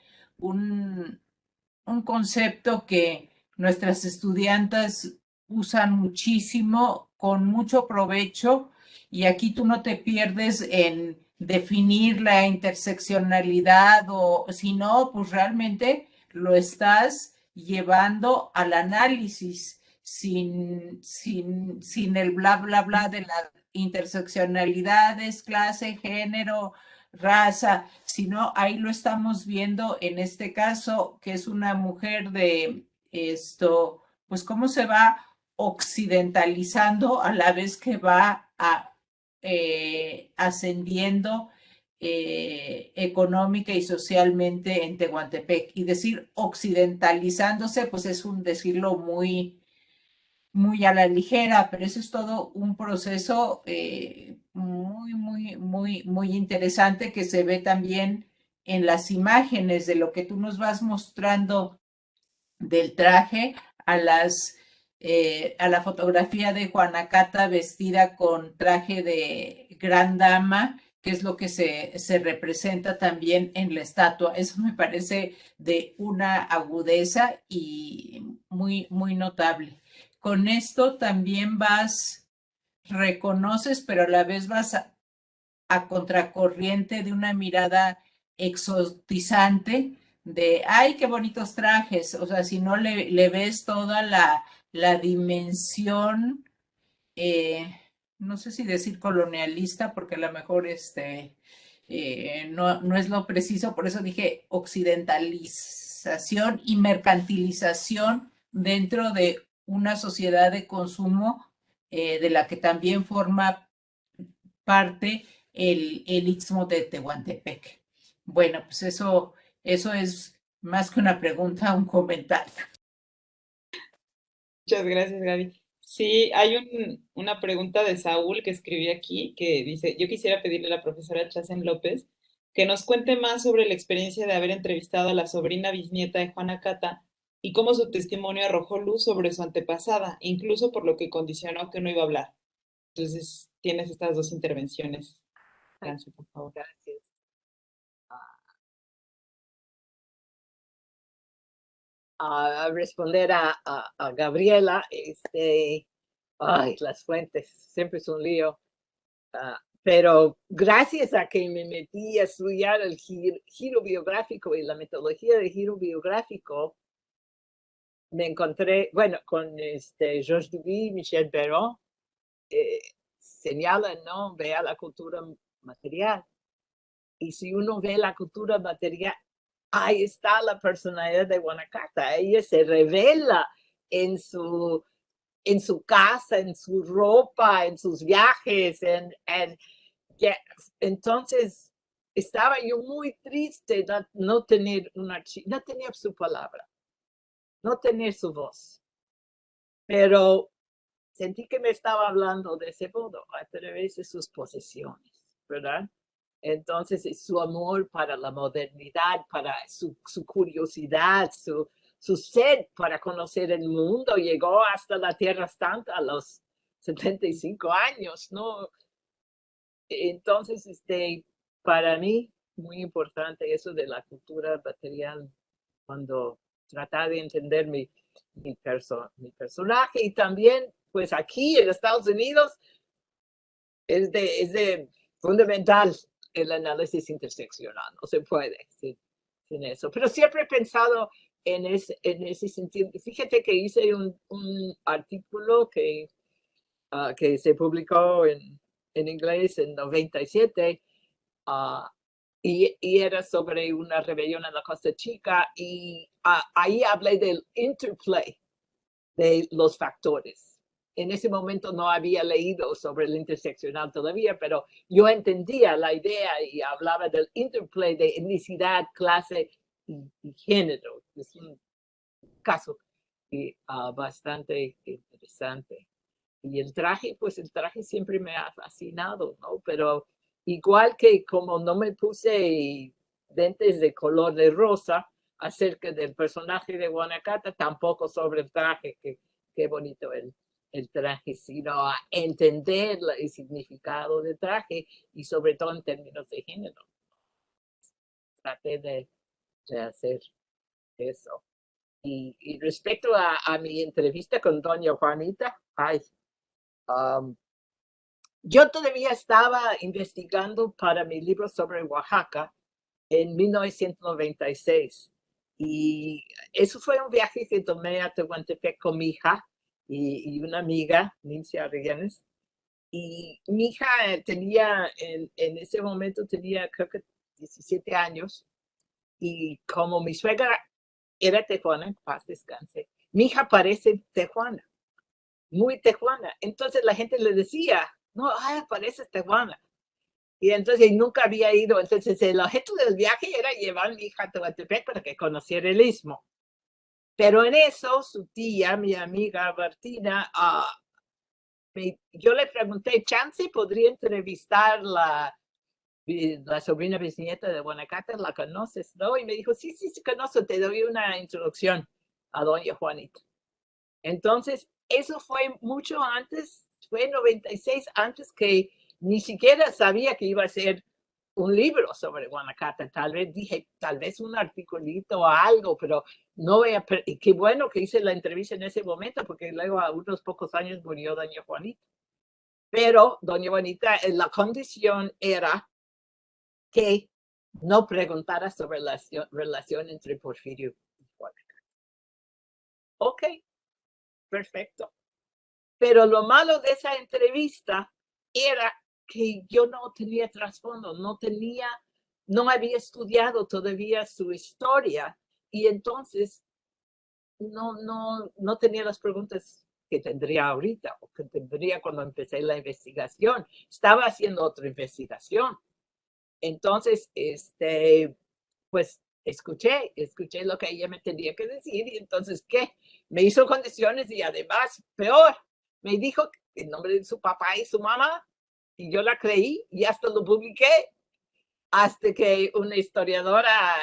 concepto que nuestras estudiantes usan muchísimo, con mucho provecho, y aquí tú no te pierdes en definir la interseccionalidad, sino pues realmente lo estás llevando al análisis sin el bla, bla, bla de las interseccionalidades, clase, género, raza, sino ahí lo estamos viendo en este caso, que es una mujer de esto, pues cómo se va occidentalizando a la vez que va ascendiendo económica y socialmente en Tehuantepec. Y decir occidentalizándose, pues es un decirlo muy, muy a la ligera, pero eso es todo un proceso muy, muy, muy, muy interesante que se ve también en las imágenes de lo que tú nos vas mostrando del traje a la fotografía de Juana Cata vestida con traje de gran dama, que es lo que se representa también en la estatua. Eso me parece de una agudeza y muy, muy notable. Con esto también reconoces, pero a la vez vas a contracorriente de una mirada exotizante de, ay, qué bonitos trajes. O sea, si no le ves toda la dimensión, no sé si decir colonialista, porque a lo mejor no es lo preciso, por eso dije occidentalización y mercantilización dentro de una sociedad de consumo de la que también forma parte el Istmo de Tehuantepec. Bueno, pues eso es más que una pregunta, un comentario. Muchas gracias, Gaby. Sí, hay una pregunta de Saúl que escribí aquí que dice, yo quisiera pedirle a la profesora Chasen López que nos cuente más sobre la experiencia de haber entrevistado a la sobrina bisnieta de Juana Cata y cómo su testimonio arrojó luz sobre su antepasada, incluso por lo que condicionó que no iba a hablar. Entonces, tienes estas dos intervenciones. Nancy, por favor. Gracias. A responder a Gabriela, ay, las fuentes, siempre es un lío. Pero gracias a que me metí a estudiar el giro biográfico y la metodología de giro biográfico, me encontré, bueno, con Georges Duby, Michel Perron, señalan, ¿no? Vea la cultura material. Y si uno ve la cultura material, ahí está la personalidad de Juana Cata. Ella se revela en su casa, en su ropa, en sus viajes. Entonces, estaba yo muy triste de no tener no tener su palabra, no tener su voz. Pero sentí que me estaba hablando de ese modo a través de sus posesiones, ¿verdad? Entonces, su amor para la modernidad, para su curiosidad, su sed para conocer el mundo, llegó hasta la Tierra Santa a los 75 años, ¿no? Entonces, para mí, muy importante eso de la cultura material, cuando trataba de entender mi personaje, y también, pues aquí en Estados Unidos, es de fundamental el análisis interseccional, no se puede sin eso. Pero siempre he pensado en ese sentido. Fíjate que hice un artículo que se publicó en inglés en 97, y era sobre una rebelión en la Costa Chica, y ahí hablé del interplay de los factores. En ese momento no había leído sobre el interseccional todavía, pero yo entendía la idea y hablaba del interplay de etnicidad, clase y género. Es un caso bastante interesante. Y el traje, pues el traje siempre me ha fascinado, ¿no? Pero igual que como no me puse lentes de color de rosa acerca del personaje de Juana Cata, tampoco sobre el traje, que qué bonito el traje, sino a entender el significado del traje y sobre todo en términos de género. Traté de hacer eso. Y respecto a mi entrevista con doña Juanita, ay, yo todavía estaba investigando para mi libro sobre Oaxaca en 1996. Y eso fue un viaje que tomé a Tehuantepec con mi hija. y una amiga, Nincia Arreguianes, y mi hija tenía, en ese momento tenía creo que 17 años, y como mi suegra era tejuana, en paz descanse, mi hija parece tejuana, muy tejuana. Entonces la gente le decía, no, pareces tejuana. Y entonces nunca había ido. Entonces el objeto del viaje era llevar a mi hija a Tehuantepec para que conociera el istmo. Pero en eso, su tía, mi amiga Martina, yo le pregunté, ¿chance podría entrevistar la sobrina bisnieta de Guanacaste? ¿La conoces? ¿No? Y me dijo, sí, conozco, te doy una introducción a doña Juanita. Entonces, eso fue mucho antes, fue en 96, antes que ni siquiera sabía que iba a ser un libro sobre Guanacaste. Tal vez dije, tal vez un articulito o algo, pero no voy a... Y qué bueno que hice la entrevista en ese momento, porque luego a unos pocos años murió doña Juanita. Pero doña Juanita, la condición era que no preguntara sobre la relación entre Porfirio y Guanacaste. Ok, perfecto. Pero lo malo de esa entrevista era que yo no tenía trasfondo, no había estudiado todavía su historia, y entonces no tenía las preguntas que tendría ahorita o que tendría cuando empecé la investigación. Estaba haciendo otra investigación. Entonces, pues escuché lo que ella me tenía que decir, y entonces, ¿qué? Me hizo condiciones, y además, peor, me dijo el nombre de su papá y su mamá, y yo la creí y hasta lo publiqué, hasta que una historiadora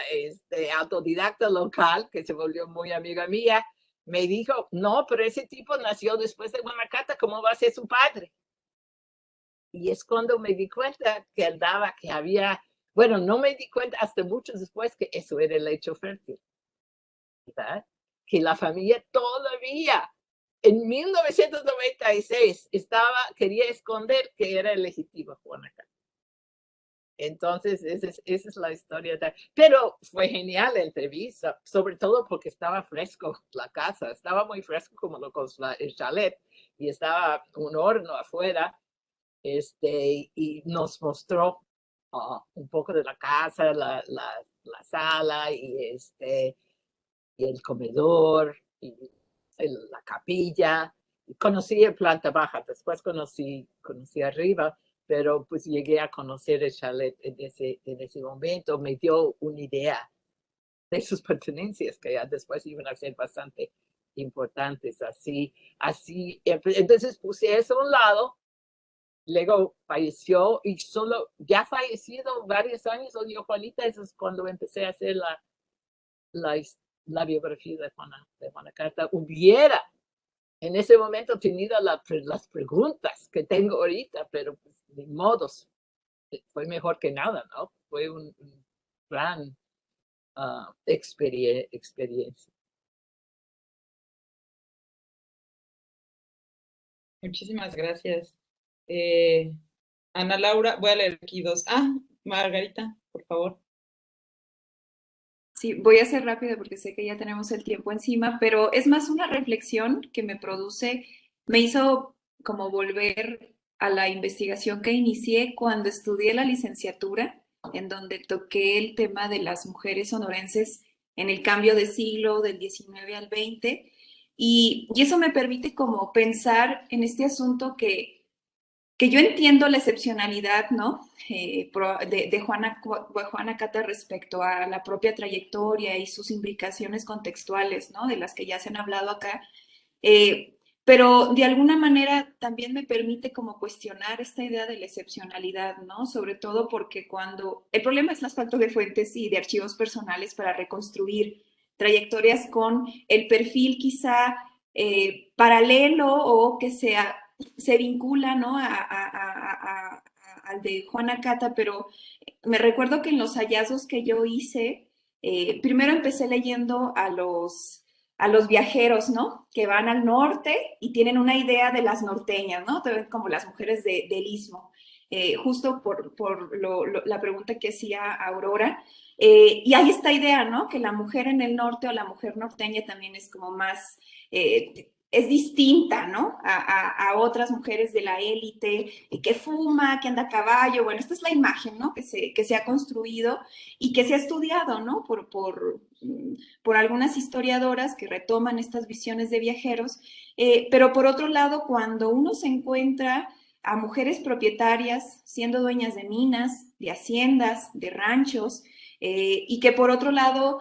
autodidacta local, que se volvió muy amiga mía, me dijo, no, pero ese tipo nació después de Guanacaste, ¿cómo va a ser su padre? Y es cuando me di cuenta que había, bueno, no me di cuenta hasta mucho después que eso era el hecho fértil, ¿verdad? Que la familia todavía, en 1996, quería esconder que era legítimo Guanacaste. Entonces, esa es la historia. Pero fue genial la entrevista, sobre todo porque estaba fresco la casa, estaba muy fresco como el chalet, y estaba un horno afuera, y nos mostró un poco de la casa, la sala, y el comedor, y la capilla. Conocí en planta baja, después conocí arriba, pero pues llegué a conocer el chalet en ese momento. Me dio una idea de sus pertenencias, que ya después iban a ser bastante importantes. Así, entonces puse eso a un lado. Luego falleció, y ya fallecido varios años, doña Juanita. Eso es cuando empecé a hacer la biografía de Guanacaste. Hubiera en ese momento tenido las preguntas que tengo ahorita, pero pues, de modos, fue mejor que nada, ¿no? Fue un gran experiencia. Muchísimas gracias. Ana Laura, voy a leer aquí dos. Margarita, por favor. Sí, voy a ser rápida porque sé que ya tenemos el tiempo encima, pero es más una reflexión que me hizo como volver a la investigación que inicié cuando estudié la licenciatura, en donde toqué el tema de las mujeres sonorenses en el cambio de siglo del 19 al 20, y eso me permite como pensar en este asunto que yo entiendo la excepcionalidad, ¿no? De Juana Cata respecto a la propia trayectoria y sus implicaciones contextuales, ¿no? De las que ya se han hablado acá. Pero de alguna manera también me permite como cuestionar esta idea de la excepcionalidad, ¿no? Sobre todo porque el problema es la falta de fuentes y de archivos personales para reconstruir trayectorias con el perfil quizá paralelo o que se vincula, ¿no? Al de Juana Cata, pero me recuerdo que en los hallazgos que yo hice, primero empecé leyendo a los viajeros, ¿no? Que van al norte y tienen una idea de las norteñas, ¿no? Como las mujeres del istmo. Justo por la pregunta que hacía Aurora. Y hay esta idea, ¿no? Que la mujer en el norte o la mujer norteña también es como más, es distinta, ¿no? A otras mujeres de la élite, que fuma, que anda a caballo. Bueno, esta es la imagen, ¿no? Que se ha construido y que se ha estudiado, ¿no? Por algunas historiadoras que retoman estas visiones de viajeros. Pero por otro lado, cuando uno se encuentra a mujeres propietarias siendo dueñas de minas, de haciendas, de ranchos, y que por otro lado,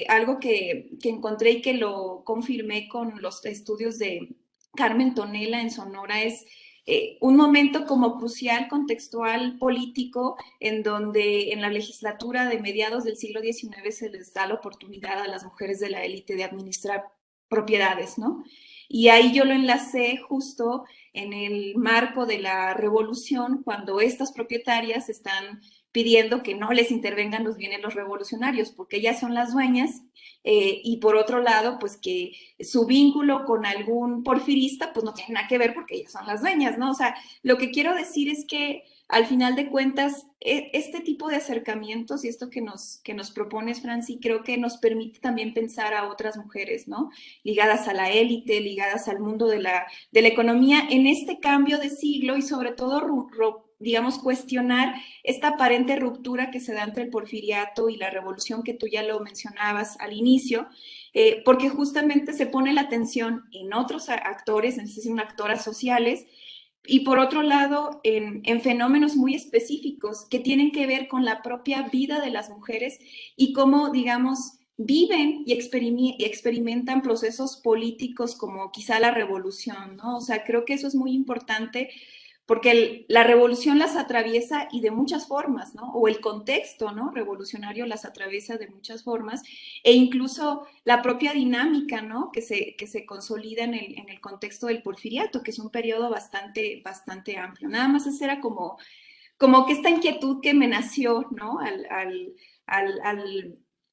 algo que encontré y que lo confirmé con los estudios de Carmen Tonela en Sonora es un momento como crucial, contextual, político, en donde en la legislatura de mediados del siglo XIX se les da la oportunidad a las mujeres de la élite de administrar propiedades, ¿no? Y ahí yo lo enlacé justo en el marco de la revolución, cuando estas propietarias están pidiendo que no les intervengan los bienes los revolucionarios, porque ellas son las dueñas, y por otro lado, pues que su vínculo con algún porfirista, pues no tiene nada que ver porque ellas son las dueñas, ¿no? O sea, lo que quiero decir es que al final de cuentas, este tipo de acercamientos y esto que nos propones, Franci, creo que nos permite también pensar a otras mujeres, ¿no? Ligadas a la élite, ligadas al mundo de la economía, en este cambio de siglo y sobre todo, digamos, cuestionar esta aparente ruptura que se da entre el porfiriato y la revolución que tú ya lo mencionabas al inicio, porque justamente se pone la atención en otros actores, es decir, actoras sociales, y por otro lado, en fenómenos muy específicos que tienen que ver con la propia vida de las mujeres y cómo, digamos, viven y experimentan procesos políticos como quizá la revolución, ¿no? O sea, creo que eso es muy importante porque la revolución las atraviesa y de muchas formas, ¿no? O el contexto, ¿no? Revolucionario las atraviesa de muchas formas e incluso la propia dinámica, ¿no? Que se consolida en el contexto del porfiriato, que es un periodo bastante amplio. Nada más esa era como que esta inquietud que me nació, ¿no?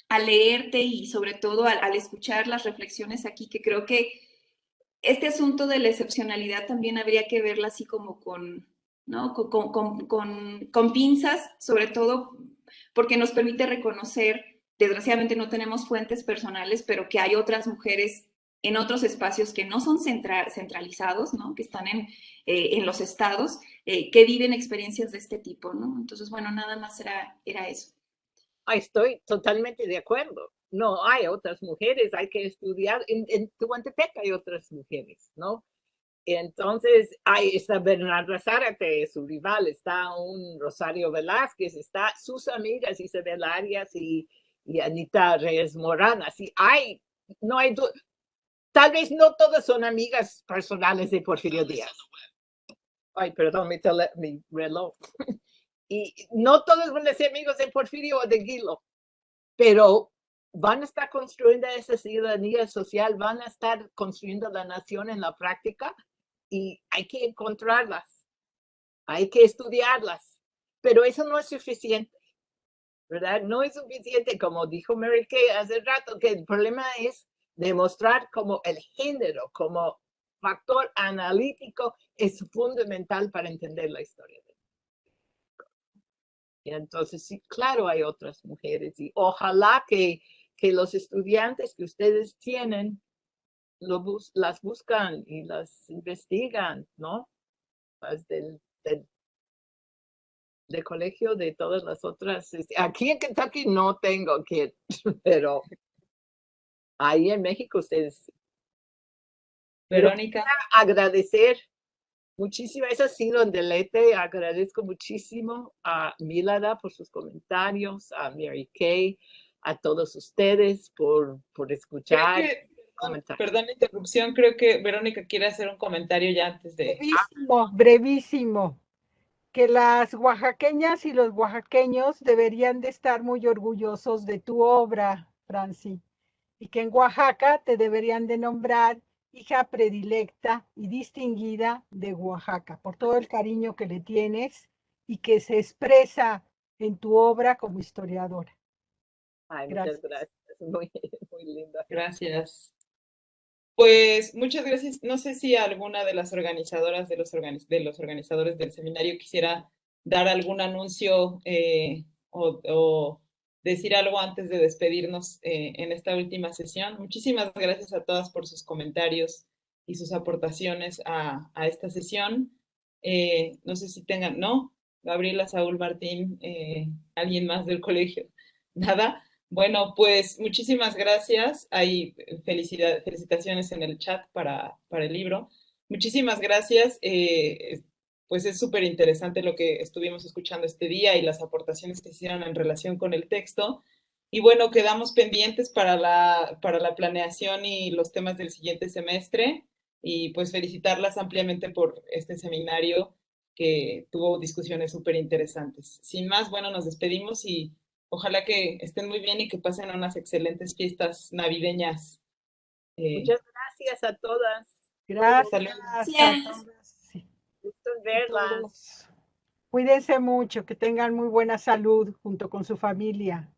Al leerte y sobre todo al escuchar las reflexiones aquí, que creo que este asunto de la excepcionalidad también habría que verla así como con, ¿no? con pinzas, sobre todo porque nos permite reconocer, desgraciadamente no tenemos fuentes personales, pero que hay otras mujeres en otros espacios que no son centralizados, ¿no? Que están en los estados, que viven experiencias de este tipo, ¿no? Entonces, bueno, nada más era eso. Estoy totalmente de acuerdo. No hay otras mujeres, hay que estudiar. En Tehuantepec hay otras mujeres, ¿no? Entonces, está Bernarda Zárate, su rival, está un Rosario Velázquez, está sus amigas Isabel Arias y Anita Reyes Morán. Así no hay tal vez no todas son amigas personales de Porfirio Díaz. Ay, perdón, mi reloj. Y no todos van a ser amigos de Porfirio o de Guilo, pero van a estar construyendo esa ciudadanía social, van a estar construyendo la nación en la práctica y hay que encontrarlas, hay que estudiarlas, pero eso no es suficiente, ¿verdad? No es suficiente, como dijo Mary Kay hace rato, que el problema es demostrar como el género, como factor analítico, es fundamental para entender la historia. Y entonces, sí, claro, hay otras mujeres y ojalá que los estudiantes que ustedes tienen las buscan y las investigan, ¿no? Las del colegio, de todas las otras. Aquí en Kentucky no tengo que, pero ahí en México ustedes. Verónica. Agradecer muchísimo, eso ha sido un deleite. Agradezco muchísimo a Milada por sus comentarios, a Mary Kay, a todos ustedes por escuchar. Perdón la interrupción, creo que Verónica quiere hacer un comentario ya antes de... Brevísimo. Que las oaxaqueñas y los oaxaqueños deberían de estar muy orgullosos de tu obra, Franci, y que en Oaxaca te deberían de nombrar hija predilecta y distinguida de Oaxaca, por todo el cariño que le tienes y que se expresa en tu obra como historiadora. Muchas gracias. Muy, muy linda. Gracias. Pues muchas gracias. No sé si alguna de las organizadoras de los organizadores del seminario quisiera dar algún anuncio o decir algo antes de despedirnos en esta última sesión. Muchísimas gracias a todas por sus comentarios, y sus aportaciones a esta sesión. No sé si tengan, ¿no? Gabriela, Saúl, Martín, alguien más del colegio. Nada. Bueno, pues muchísimas gracias. Hay felicitaciones en el chat para el libro. Muchísimas gracias. Pues es súper interesante lo que estuvimos escuchando este día y las aportaciones que hicieron en relación con el texto. Y bueno, quedamos pendientes para la planeación y los temas del siguiente semestre. Y pues felicitarlas ampliamente por este seminario que tuvo discusiones súper interesantes. Sin más, bueno, nos despedimos y ojalá que estén muy bien y que pasen unas excelentes fiestas navideñas. Muchas gracias a todas. Gracias Saludos. a todas. Sí, Gusto a verlas. todos. Cuídense mucho, que tengan muy buena salud junto con su familia.